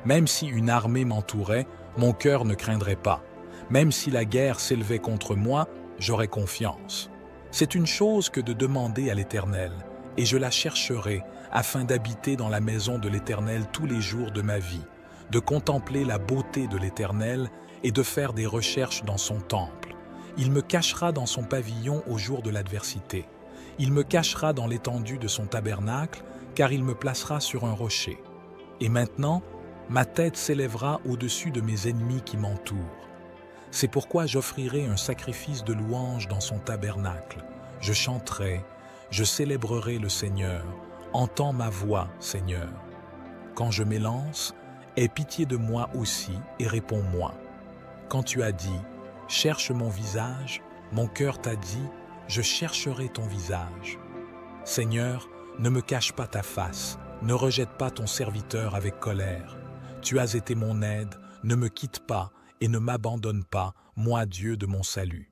Même si une armée m'entourait, mon cœur ne craindrait pas. Même si la guerre s'élevait contre moi, j'aurais confiance. C'est une chose que de demander à l'Éternel, et je la chercherai afin d'habiter dans la maison de l'Éternel tous les jours de ma vie, de contempler la beauté de l'Éternel et de faire des recherches dans son temple. Il me cachera dans son pavillon au jour de l'adversité. Il me cachera dans l'étendue de son tabernacle, car il me placera sur un rocher. Et maintenant, ma tête s'élèvera au-dessus de mes ennemis qui m'entourent. C'est pourquoi j'offrirai un sacrifice de louange dans son tabernacle. Je chanterai, je célébrerai le Seigneur. Entends ma voix, Seigneur. Quand je m'élance, aie pitié de moi aussi et réponds-moi. Quand tu as dit, cherche mon visage, mon cœur t'a dit, je chercherai ton visage. Seigneur, ne me cache pas ta face, ne rejette pas ton serviteur avec colère. Tu as été mon aide, ne me quitte pas, et ne m'abandonne pas, moi Dieu de mon salut.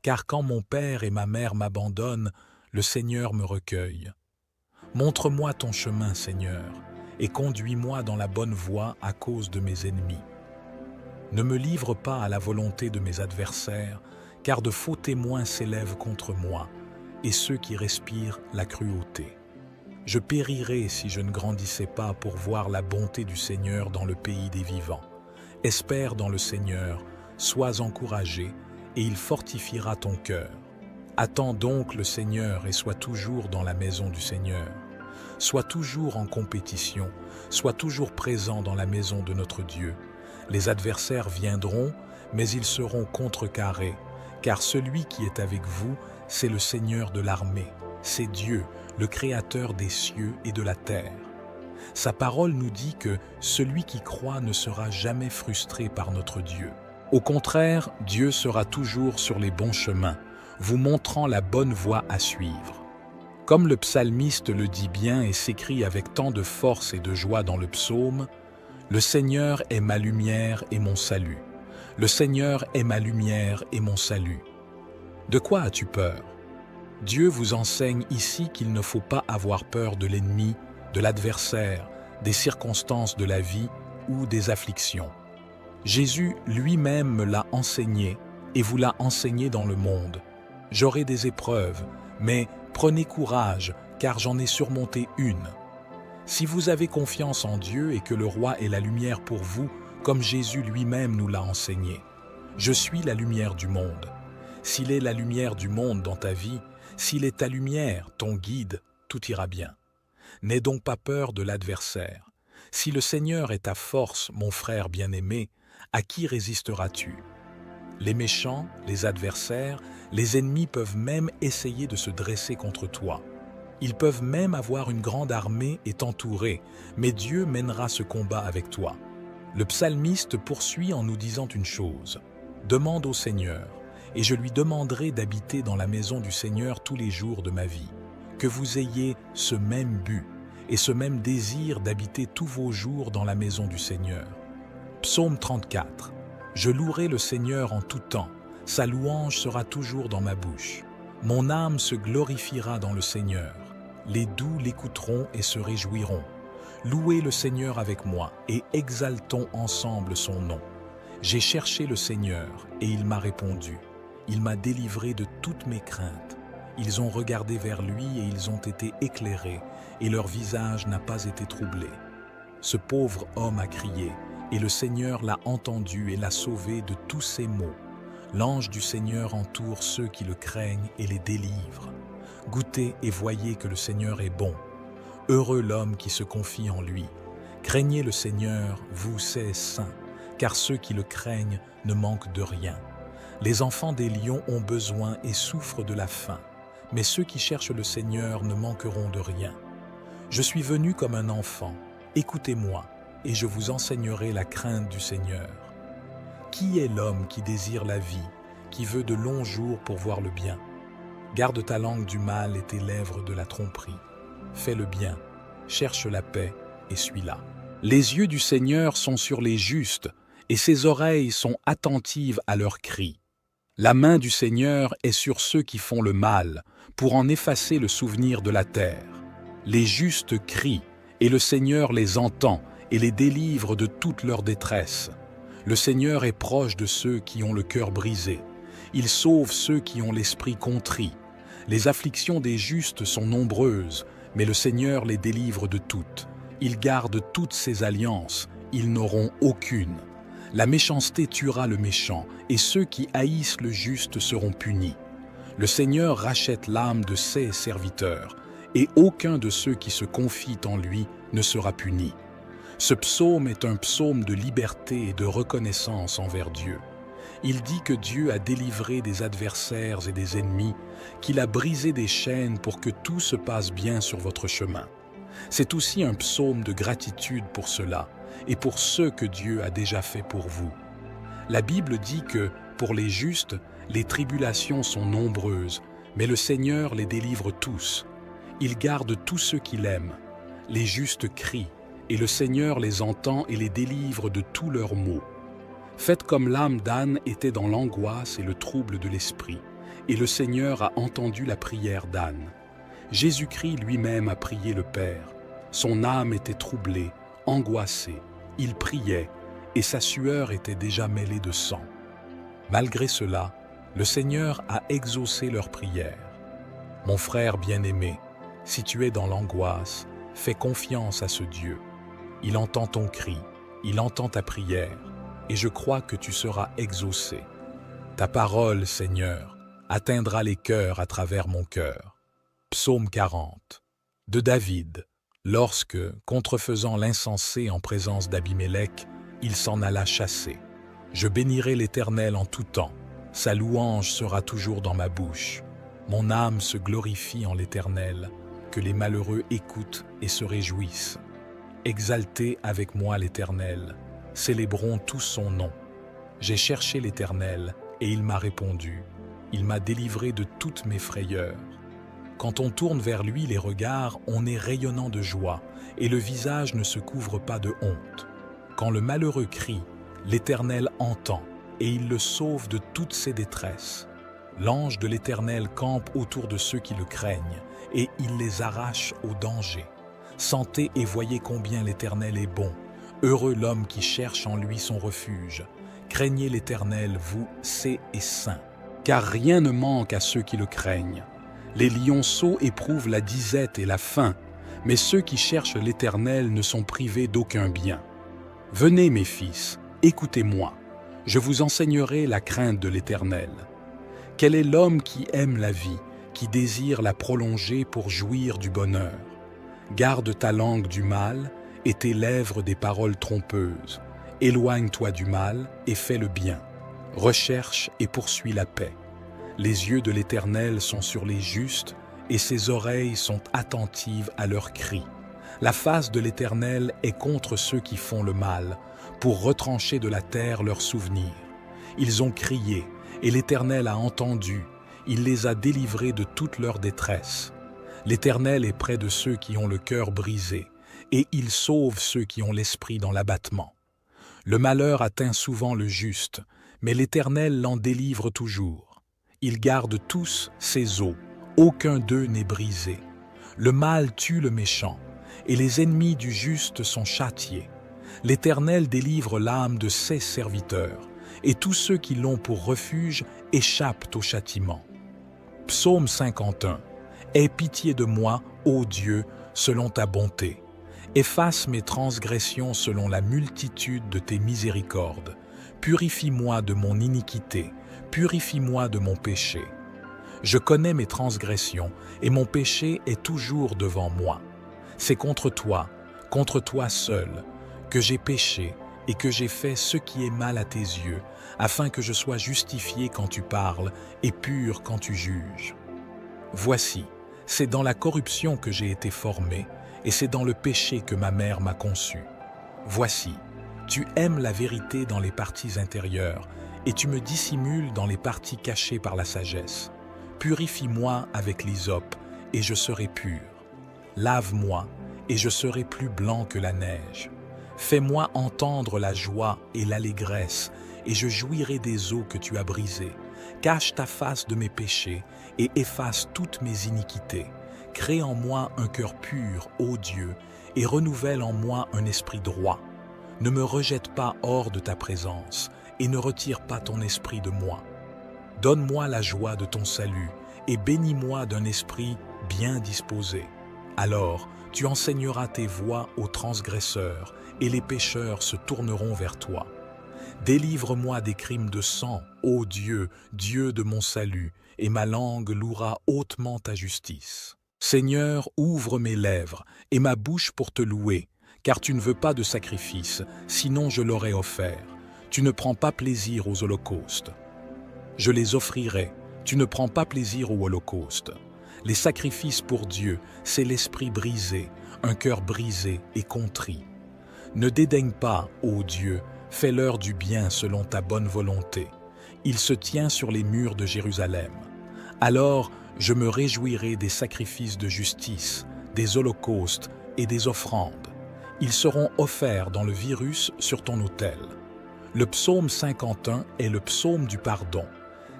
Car quand mon père et ma mère m'abandonnent, le Seigneur me recueille. Montre-moi ton chemin, Seigneur, et conduis-moi dans la bonne voie à cause de mes ennemis. Ne me livre pas à la volonté de mes adversaires, car de faux témoins s'élèvent contre moi, et ceux qui respirent la cruauté. Je périrais si je ne grandissais pas pour voir la bonté du Seigneur dans le pays des vivants. Espère dans le Seigneur, sois encouragé, et il fortifiera ton cœur. Attends donc le Seigneur et sois toujours dans la maison du Seigneur. Sois toujours en compétition, sois toujours présent dans la maison de notre Dieu. Les adversaires viendront, mais ils seront contrecarrés, car celui qui est avec vous, c'est le Seigneur de l'armée, c'est Dieu, le Créateur des cieux et de la terre. Sa parole nous dit que celui qui croit ne sera jamais frustré par notre Dieu. Au contraire, Dieu sera toujours sur les bons chemins, vous montrant la bonne voie à suivre. Comme le psalmiste le dit bien et s'écrit avec tant de force et de joie dans le psaume, « Le Seigneur est ma lumière et mon salut. Le Seigneur est ma lumière et mon salut. » De quoi as-tu peur? Dieu vous enseigne ici qu'il ne faut pas avoir peur de l'ennemi, de l'adversaire, des circonstances de la vie ou des afflictions. Jésus lui-même me l'a enseigné et vous l'a enseigné dans le monde. J'aurai des épreuves, mais prenez courage, car j'en ai surmonté une. Si vous avez confiance en Dieu et que le roi est la lumière pour vous, comme Jésus lui-même nous l'a enseigné. Je suis la lumière du monde. S'il est la lumière du monde dans ta vie, s'il est ta lumière, ton guide, tout ira bien. N'aie donc pas peur de l'adversaire. Si le Seigneur est ta force, mon frère bien-aimé, à qui résisteras-tu? Les méchants, les adversaires, les ennemis peuvent même essayer de se dresser contre toi. Ils peuvent même avoir une grande armée et t'entourer, mais Dieu mènera ce combat avec toi. Le psalmiste poursuit en nous disant une chose. Demande au Seigneur, et je lui demanderai d'habiter dans la maison du Seigneur tous les jours de ma vie. Que vous ayez ce même but et ce même désir d'habiter tous vos jours dans la maison du Seigneur. Psaume 34. Je louerai le Seigneur en tout temps, sa louange sera toujours dans ma bouche. Mon âme se glorifiera dans le Seigneur. Les doux l'écouteront et se réjouiront. Louez le Seigneur avec moi et exaltons ensemble son nom. J'ai cherché le Seigneur et il m'a répondu. Il m'a délivré de toutes mes craintes. Ils ont regardé vers lui et ils ont été éclairés, et leur visage n'a pas été troublé. Ce pauvre homme a crié, et le Seigneur l'a entendu et l'a sauvé de tous ses maux. L'ange du Seigneur entoure ceux qui le craignent et les délivre. Goûtez et voyez que le Seigneur est bon. Heureux l'homme qui se confie en lui. Craignez le Seigneur, vous ses saints, car ceux qui le craignent ne manquent de rien. Les enfants des lions ont besoin et souffrent de la faim, mais ceux qui cherchent le Seigneur ne manqueront de rien. Je suis venu comme un enfant, écoutez-moi, et je vous enseignerai la crainte du Seigneur. Qui est l'homme qui désire la vie, qui veut de longs jours pour voir le bien? Garde ta langue du mal et tes lèvres de la tromperie. Fais le bien, cherche la paix et suis-la. Les yeux du Seigneur sont sur les justes, et ses oreilles sont attentives à leurs cris. La main du Seigneur est sur ceux qui font le mal, pour en effacer le souvenir de la terre. Les justes crient, et le Seigneur les entend et les délivre de toute leur détresse. Le Seigneur est proche de ceux qui ont le cœur brisé. Il sauve ceux qui ont l'esprit contrit. Les afflictions des justes sont nombreuses, mais le Seigneur les délivre de toutes. Il garde toutes ses alliances, ils n'auront aucune. La méchanceté tuera le méchant, et ceux qui haïssent le juste seront punis. Le Seigneur rachète l'âme de ses serviteurs, et aucun de ceux qui se confient en lui ne sera puni. Ce psaume est un psaume de liberté et de reconnaissance envers Dieu. Il dit que Dieu a délivré des adversaires et des ennemis, qu'il a brisé des chaînes pour que tout se passe bien sur votre chemin. C'est aussi un psaume de gratitude pour cela et pour ce que Dieu a déjà fait pour vous. La Bible dit que, pour les justes, les tribulations sont nombreuses, mais le Seigneur les délivre tous. Il garde tous ceux qu'il aime. Les justes crient, et le Seigneur les entend et les délivre de tous leurs maux. Faites comme l'âme d'Anne était dans l'angoisse et le trouble de l'esprit, et le Seigneur a entendu la prière d'Anne. Jésus-Christ lui-même a prié le Père. Son âme était troublée, angoissée. Il priait, et sa sueur était déjà mêlée de sang. Malgré cela, le Seigneur a exaucé leur prière. Mon frère bien-aimé, si tu es dans l'angoisse, fais confiance à ce Dieu. Il entend ton cri, il entend ta prière. et je crois que tu seras exaucé. Ta parole, Seigneur, atteindra les cœurs à travers mon cœur. Psaume 40. De David, lorsque, contrefaisant l'insensé en présence d'Abimélec, il s'en alla chasser. Je bénirai l'Éternel en tout temps, sa louange sera toujours dans ma bouche. Mon âme se glorifie en l'Éternel, que les malheureux écoutent et se réjouissent. Exaltez avec moi l'Éternel, célébrons tous son nom. J'ai cherché l'Éternel, et il m'a répondu. Il m'a délivré de toutes mes frayeurs. Quand on tourne vers lui les regards, on est rayonnant de joie, et le visage ne se couvre pas de honte. Quand le malheureux crie, l'Éternel entend, et il le sauve de toutes ses détresses. L'ange de l'Éternel campe autour de ceux qui le craignent, et il les arrache au danger. Sentez et voyez combien l'Éternel est bon. Heureux l'homme qui cherche en lui son refuge. Craignez l'Éternel, vous, saints et saints. Car rien ne manque à ceux qui le craignent. Les lionceaux éprouvent la disette et la faim, mais ceux qui cherchent l'Éternel ne sont privés d'aucun bien. Venez, mes fils, écoutez-moi. Je vous enseignerai la crainte de l'Éternel. Quel est l'homme qui aime la vie, qui désire la prolonger pour jouir du bonheur? Garde ta langue du mal et tes lèvres des paroles trompeuses. Éloigne-toi du mal et fais le bien. Recherche et poursuis la paix. Les yeux de l'Éternel sont sur les justes et ses oreilles sont attentives à leurs cris. La face de l'Éternel est contre ceux qui font le mal, pour retrancher de la terre leurs souvenirs. Ils ont crié, et l'Éternel a entendu, il les a délivrés de toute leur détresse. L'Éternel est près de ceux qui ont le cœur brisé, et il sauve ceux qui ont l'esprit dans l'abattement. Le malheur atteint souvent le juste, mais l'Éternel l'en délivre toujours. Il garde tous ses os, aucun d'eux n'est brisé. Le mal tue le méchant, et les ennemis du juste sont châtiés. L'Éternel délivre l'âme de ses serviteurs, et tous ceux qui l'ont pour refuge échappent au châtiment. Psaume 51. Aie pitié de moi, ô Dieu, selon ta bonté. Efface mes transgressions selon la multitude de tes miséricordes. Purifie-moi de mon iniquité, purifie-moi de mon péché. Je connais mes transgressions, et mon péché est toujours devant moi. C'est contre toi seul, que j'ai péché et que j'ai fait ce qui est mal à tes yeux, afin que je sois justifié quand tu parles et pur quand tu juges. Voici, c'est dans la corruption que j'ai été formé, et c'est dans le péché que ma mère m'a conçu. Voici, tu aimes la vérité dans les parties intérieures, et tu me dissimules dans les parties cachées par la sagesse. Purifie-moi avec l'hysope, et je serai pur. Lave-moi, et je serai plus blanc que la neige. Fais-moi entendre la joie et l'allégresse, et je jouirai des eaux que tu as brisées. Cache ta face de mes péchés, et efface toutes mes iniquités. Crée en moi un cœur pur, ô Dieu, et renouvelle en moi un esprit droit. Ne me rejette pas hors de ta présence, et ne retire pas ton esprit de moi. Donne-moi la joie de ton salut, et bénis-moi d'un esprit bien disposé. Alors, tu enseigneras tes voies aux transgresseurs, et les pécheurs se tourneront vers toi. Délivre-moi des crimes de sang, ô Dieu, Dieu de mon salut, et ma langue louera hautement ta justice. Seigneur, ouvre mes lèvres, et ma bouche pour te louer, car tu ne veux pas de sacrifice, sinon je l'aurais offert. Tu ne prends pas plaisir aux holocaustes. Je les offrirai, tu ne prends pas plaisir aux holocaustes. Les sacrifices pour Dieu, c'est l'esprit brisé, un cœur brisé et contrit. Ne dédaigne pas, ô Dieu, fais-leur du bien selon ta bonne volonté. Il se tient sur les murs de Jérusalem. Alors, je me réjouirai des sacrifices de justice, des holocaustes et des offrandes. Ils seront offerts dans le virus sur ton autel. Le psaume 51 est le psaume du pardon.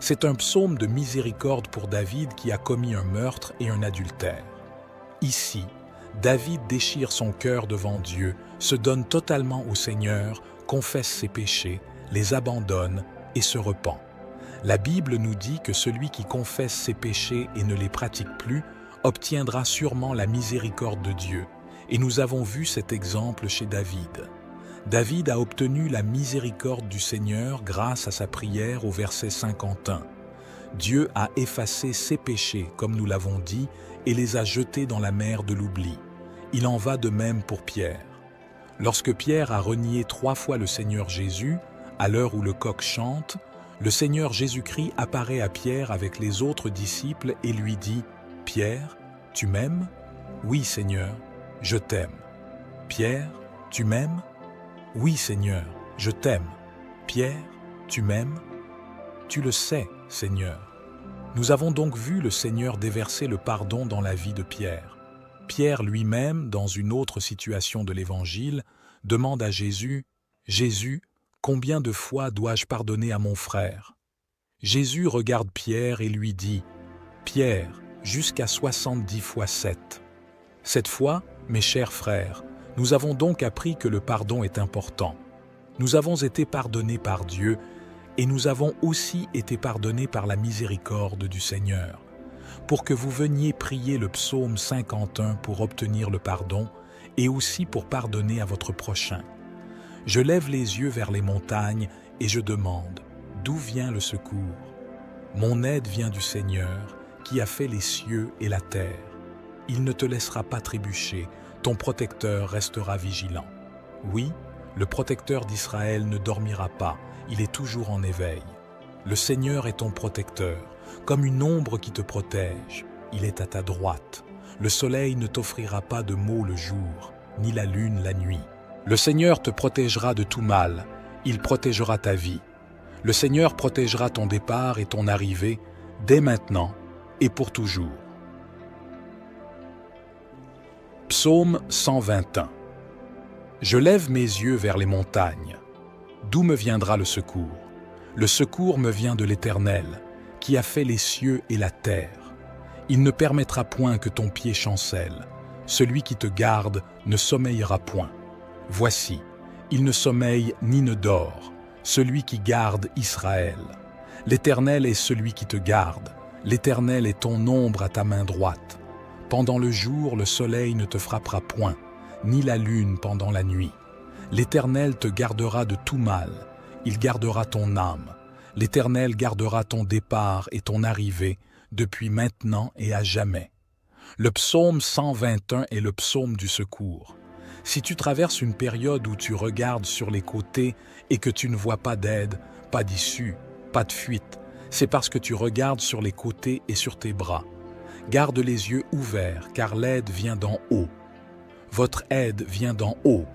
C'est un psaume de miséricorde pour David qui a commis un meurtre et un adultère. Ici, David déchire son cœur devant Dieu, se donne totalement au Seigneur, confesse ses péchés, les abandonne et se repent. La Bible nous dit que celui qui confesse ses péchés et ne les pratique plus obtiendra sûrement la miséricorde de Dieu, et nous avons vu cet exemple chez David. David a obtenu la miséricorde du Seigneur grâce à sa prière au verset 51. Dieu a effacé ses péchés, comme nous l'avons dit, et les a jetés dans la mer de l'oubli. Il en va de même pour Pierre. Lorsque Pierre a renié 3 fois le Seigneur Jésus, à l'heure où le coq chante, le Seigneur Jésus-Christ apparaît à Pierre avec les autres disciples et lui dit « Pierre, tu m'aimes ? Oui, Seigneur, je t'aime. Pierre, tu m'aimes ? Oui, Seigneur, je t'aime. Pierre, tu m'aimes ? Tu le sais, Seigneur. » Nous avons donc vu le Seigneur déverser le pardon dans la vie de Pierre. Pierre lui-même, dans une autre situation de l'Évangile, demande à Jésus « Jésus, combien de fois dois-je pardonner à mon frère ?» Jésus regarde Pierre et lui dit « Pierre, jusqu'à 70 fois 7. » Cette fois, mes chers frères, nous avons donc appris que le pardon est important. Nous avons été pardonnés par Dieu et nous avons aussi été pardonnés par la miséricorde du Seigneur. Pour que vous veniez prier le psaume 51 pour obtenir le pardon et aussi pour pardonner à votre prochain. Je lève les yeux vers les montagnes et je demande, d'où vient le secours? Mon aide vient du Seigneur qui a fait les cieux et la terre. Il ne te laissera pas trébucher, ton protecteur restera vigilant. Oui, le protecteur d'Israël ne dormira pas, il est toujours en éveil. Le Seigneur est ton protecteur, comme une ombre qui te protège. Il est à ta droite. Le soleil ne t'offrira pas de maux le jour, ni la lune la nuit. Le Seigneur te protégera de tout mal, il protégera ta vie. Le Seigneur protégera ton départ et ton arrivée, dès maintenant et pour toujours. Psaume 121. Je lève mes yeux vers les montagnes. D'où me viendra le secours? Le secours me vient de l'Éternel, qui a fait les cieux et la terre. Il ne permettra point que ton pied chancelle. Celui qui te garde ne sommeillera point. Voici, il ne sommeille ni ne dort, celui qui garde Israël. L'Éternel est celui qui te garde. L'Éternel est ton ombre à ta main droite. Pendant le jour, le soleil ne te frappera point, ni la lune pendant la nuit. L'Éternel te gardera de tout mal, il gardera ton âme. L'Éternel gardera ton départ et ton arrivée, depuis maintenant et à jamais. Le psaume 121 est le psaume du secours. Si tu traverses une période où tu regardes sur les côtés et que tu ne vois pas d'aide, pas d'issue, pas de fuite, c'est parce que tu regardes sur les côtés et sur tes bras. Garde les yeux ouverts, car l'aide vient d'en haut. Votre aide vient d'en haut.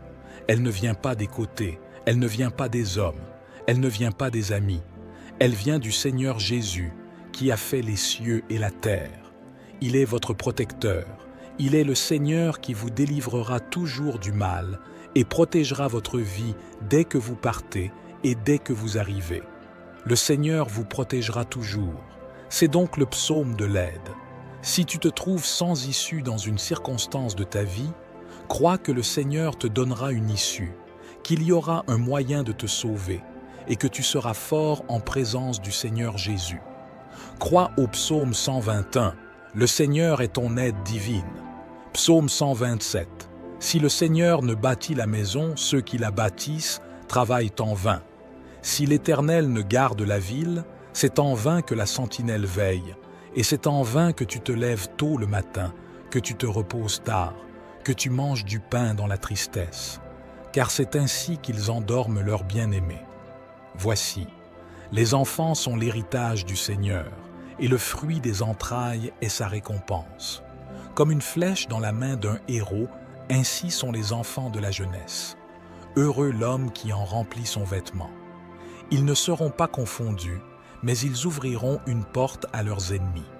Elle ne vient pas des côtés, elle ne vient pas des hommes, elle ne vient pas des amis. Elle vient du Seigneur Jésus, qui a fait les cieux et la terre. Il est votre protecteur. Il est le Seigneur qui vous délivrera toujours du mal et protégera votre vie dès que vous partez et dès que vous arrivez. Le Seigneur vous protégera toujours. C'est donc le psaume de l'aide. Si tu te trouves sans issue dans une circonstance de ta vie, crois que le Seigneur te donnera une issue, qu'il y aura un moyen de te sauver et que tu seras fort en présence du Seigneur Jésus. Crois au psaume 121, le Seigneur est ton aide divine. Psaume 127, si le Seigneur ne bâtit la maison, ceux qui la bâtissent travaillent en vain. Si l'Éternel ne garde la ville, c'est en vain que la sentinelle veille, et c'est en vain que tu te lèves tôt le matin, que tu te reposes tard, que tu manges du pain dans la tristesse, car c'est ainsi qu'ils endorment leurs bien-aimés. Voici, les enfants sont l'héritage du Seigneur, et le fruit des entrailles est sa récompense. Comme une flèche dans la main d'un héros, ainsi sont les enfants de la jeunesse. Heureux l'homme qui en remplit son vêtement. Ils ne seront pas confondus, mais ils ouvriront une porte à leurs ennemis.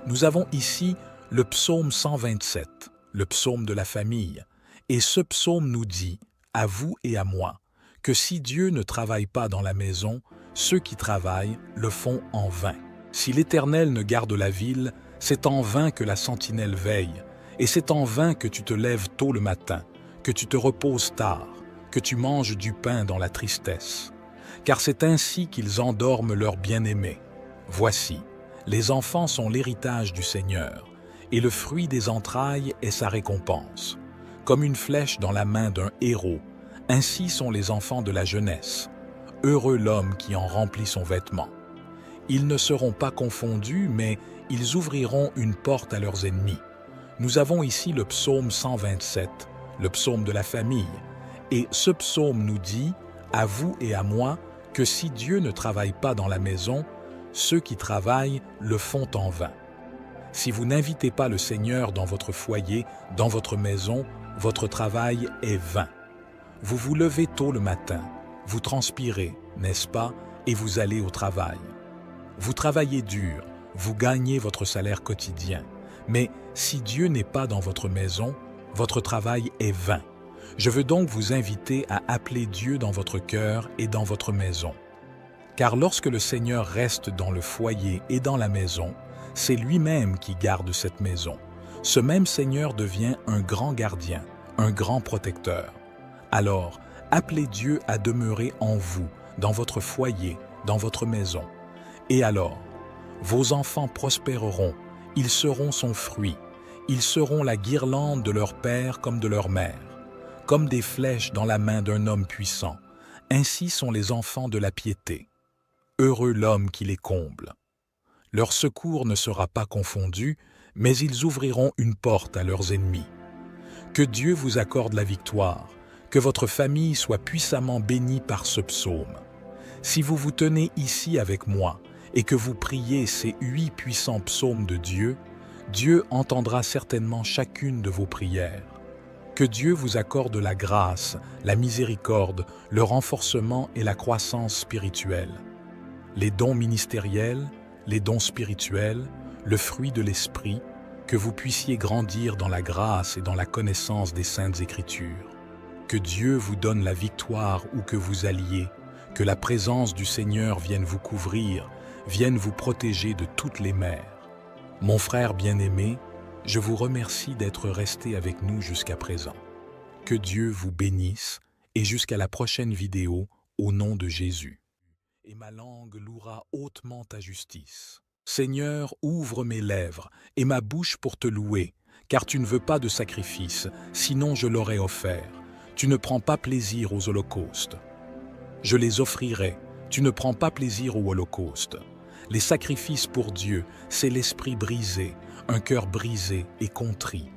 Nous avons ici le psaume 127, le psaume de la famille, et ce psaume nous dit, à vous et à moi, que si Dieu ne travaille pas dans la maison, ceux qui travaillent le font en vain. Si l'Éternel ne garde la ville, c'est en vain que la sentinelle veille, et c'est en vain que tu te lèves tôt le matin, que tu te reposes tard, que tu manges du pain dans la tristesse. Car c'est ainsi qu'ils endorment leurs bien-aimés. Voici, les enfants sont l'héritage du Seigneur, et le fruit des entrailles est sa récompense. Comme une flèche dans la main d'un héros, Ainsi sont les enfants de la jeunesse. Heureux l'homme qui en remplit son vêtement. Ils ne seront pas confondus, mais ils ouvriront une porte à leurs ennemis. Nous avons ici le psaume 127, le psaume de la famille. Et ce psaume nous dit, à vous et à moi, que si Dieu ne travaille pas dans la maison, ceux qui travaillent le font en vain. Si vous n'invitez pas le Seigneur dans votre foyer, dans votre maison, votre travail est vain. Vous vous levez tôt le matin, vous transpirez, n'est-ce pas, et vous allez au travail. Vous travaillez dur, vous gagnez votre salaire quotidien. Mais si Dieu n'est pas dans votre maison, votre travail est vain. Je veux donc vous inviter à appeler Dieu dans votre cœur et dans votre maison. Car lorsque le Seigneur reste dans le foyer et dans la maison, c'est lui-même qui garde cette maison. Ce même Seigneur devient un grand gardien, un grand protecteur. Alors, appelez Dieu à demeurer en vous, dans votre foyer, dans votre maison. Et alors, vos enfants prospéreront, ils seront son fruit, ils seront la guirlande de leur père comme de leur mère, comme des flèches dans la main d'un homme puissant. Ainsi sont les enfants de la piété. Heureux l'homme qui les comble. Leur secours ne sera pas confondu, mais ils ouvriront une porte à leurs ennemis. Que Dieu vous accorde la victoire, que votre famille soit puissamment bénie par ce psaume. Si vous vous tenez ici avec moi et que vous priez ces 8 puissants psaumes de Dieu, Dieu entendra certainement chacune de vos prières. Que Dieu vous accorde la grâce, la miséricorde, le renforcement et la croissance spirituelle. Les dons ministériels, les dons spirituels, le fruit de l'Esprit, que vous puissiez grandir dans la grâce et dans la connaissance des Saintes Écritures. Que Dieu vous donne la victoire où que vous alliez, que la présence du Seigneur vienne vous couvrir, vienne vous protéger de toutes les mers. Mon frère bien-aimé, je vous remercie d'être resté avec nous jusqu'à présent. Que Dieu vous bénisse et jusqu'à la prochaine vidéo, au nom de Jésus. Et ma langue louera hautement ta justice. Seigneur, ouvre mes lèvres et ma bouche pour te louer, car tu ne veux pas de sacrifice, sinon je l'aurais offert. Tu ne prends pas plaisir aux holocaustes. Je les offrirai, tu ne prends pas plaisir aux holocaustes. Les sacrifices pour Dieu, c'est l'esprit brisé, un cœur brisé et contrit.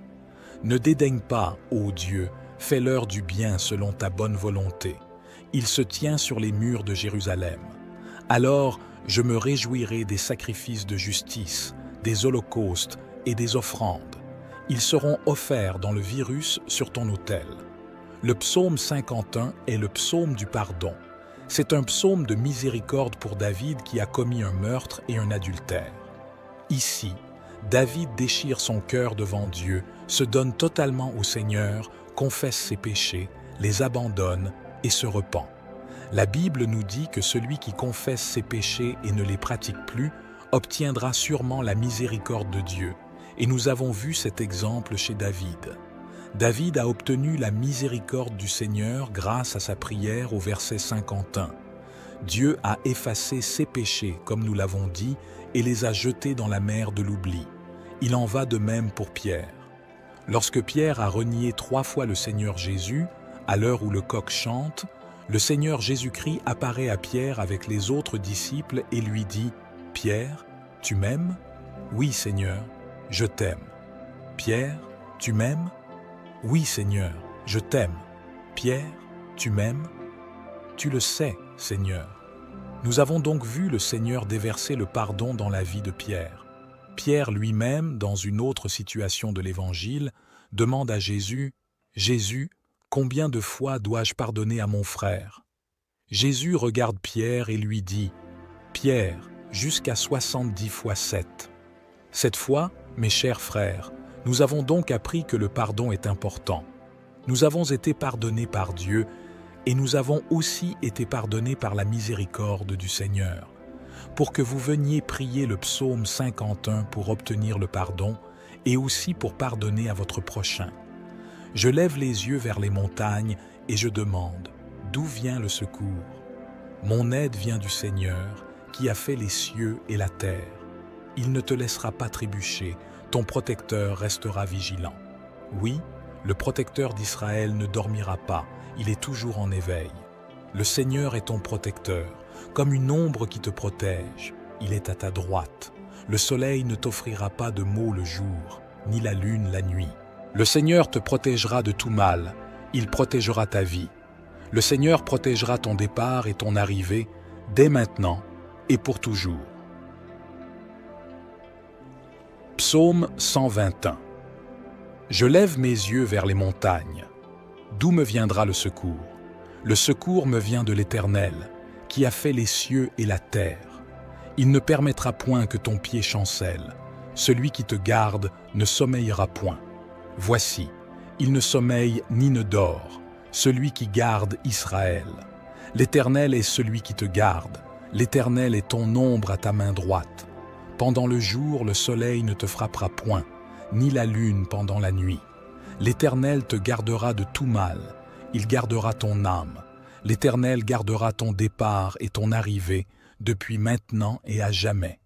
Ne dédaigne pas, ô Dieu, fais-leur du bien selon ta bonne volonté. Il se tient sur les murs de Jérusalem. Alors, je me réjouirai des sacrifices de justice, des holocaustes et des offrandes. Ils seront offerts dans le virus sur ton autel. Le psaume 51 est le psaume du pardon. C'est un psaume de miséricorde pour David qui a commis un meurtre et un adultère. Ici, David déchire son cœur devant Dieu, se donne totalement au Seigneur, confesse ses péchés, les abandonne et se repent. La Bible nous dit que celui qui confesse ses péchés et ne les pratique plus obtiendra sûrement la miséricorde de Dieu. Et nous avons vu cet exemple chez David. David a obtenu la miséricorde du Seigneur grâce à sa prière au verset 51. Dieu a effacé ses péchés, comme nous l'avons dit, et les a jetés dans la mer de l'oubli. Il en va de même pour Pierre. Lorsque Pierre a renié 3 fois le Seigneur Jésus, à l'heure où le coq chante, le Seigneur Jésus-Christ apparaît à Pierre avec les autres disciples et lui dit « Pierre, tu m'aimes ? Oui, Seigneur, je t'aime. Pierre, tu m'aimes ? Oui, Seigneur, je t'aime. Pierre, tu m'aimes ? Tu le sais, Seigneur. » Nous avons donc vu le Seigneur déverser le pardon dans la vie de Pierre. Pierre lui-même, dans une autre situation de l'Évangile, demande à Jésus « Jésus, combien de fois dois-je pardonner à mon frère ?» Jésus regarde Pierre et lui dit « Pierre, jusqu'à 70 fois 7. » Cette fois, mes chers frères, nous avons donc appris que le pardon est important. Nous avons été pardonnés par Dieu et nous avons aussi été pardonnés par la miséricorde du Seigneur. Pour que vous veniez prier le psaume 51 pour obtenir le pardon et aussi pour pardonner à votre prochain. Je lève les yeux vers les montagnes et je demande, d'où vient le secours? Mon aide vient du Seigneur, qui a fait les cieux et la terre. Il ne te laissera pas trébucher, ton protecteur restera vigilant. Oui, le protecteur d'Israël ne dormira pas, il est toujours en éveil. Le Seigneur est ton protecteur, comme une ombre qui te protège. Il est à ta droite. Le soleil ne t'offrira pas de maux le jour, ni la lune la nuit. Le Seigneur te protégera de tout mal, il protégera ta vie. Le Seigneur protégera ton départ et ton arrivée, dès maintenant et pour toujours. Psaume 121. Je lève mes yeux vers les montagnes. D'où me viendra le secours? Le secours me vient de l'Éternel, qui a fait les cieux et la terre. Il ne permettra point que ton pied chancelle. Celui qui te garde ne sommeillera point. Voici, il ne sommeille ni ne dort, celui qui garde Israël. L'Éternel est celui qui te garde. L'Éternel est ton ombre à ta main droite. Pendant le jour, le soleil ne te frappera point, ni la lune pendant la nuit. L'Éternel te gardera de tout mal. Il gardera ton âme. L'Éternel gardera ton départ et ton arrivée depuis maintenant et à jamais.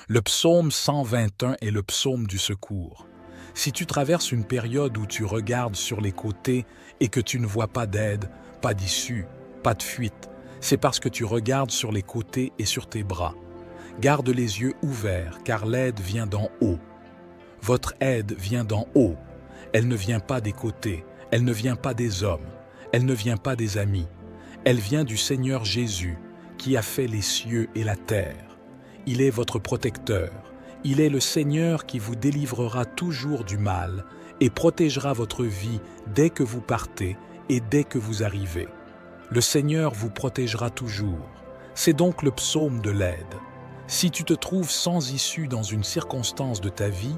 Le psaume 121 est le psaume du secours. Si tu traverses une période où tu regardes sur les côtés et que tu ne vois pas d'aide, pas d'issue, pas de fuite, c'est parce que tu regardes sur les côtés et sur tes bras. Garde les yeux ouverts, car l'aide vient d'en haut. Votre aide vient d'en haut. Elle ne vient pas des côtés, elle ne vient pas des hommes, elle ne vient pas des amis. Elle vient du Seigneur Jésus, qui a fait les cieux et la terre. Il est votre protecteur. Il est le Seigneur qui vous délivrera toujours du mal et protégera votre vie dès que vous partez et dès que vous arrivez. Le Seigneur vous protégera toujours. C'est donc le psaume de l'aide. Si tu te trouves sans issue dans une circonstance de ta vie,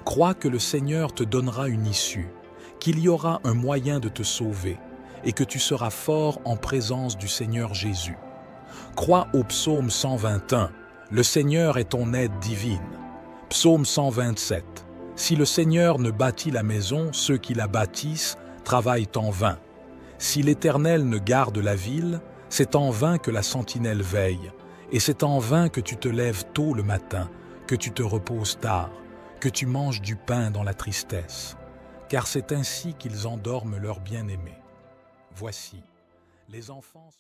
crois que le Seigneur te donnera une issue, qu'il y aura un moyen de te sauver et que tu seras fort en présence du Seigneur Jésus. Crois au psaume 121, le Seigneur est ton aide divine. Psaume 127, si le Seigneur ne bâtit la maison, ceux qui la bâtissent travaillent en vain. Si l'Éternel ne garde la ville, c'est en vain que la sentinelle veille, et c'est en vain que tu te lèves tôt le matin, que tu te reposes tard, que tu manges du pain dans la tristesse. Car c'est ainsi qu'ils endorment leur bien-aimé. Voici, les enfants...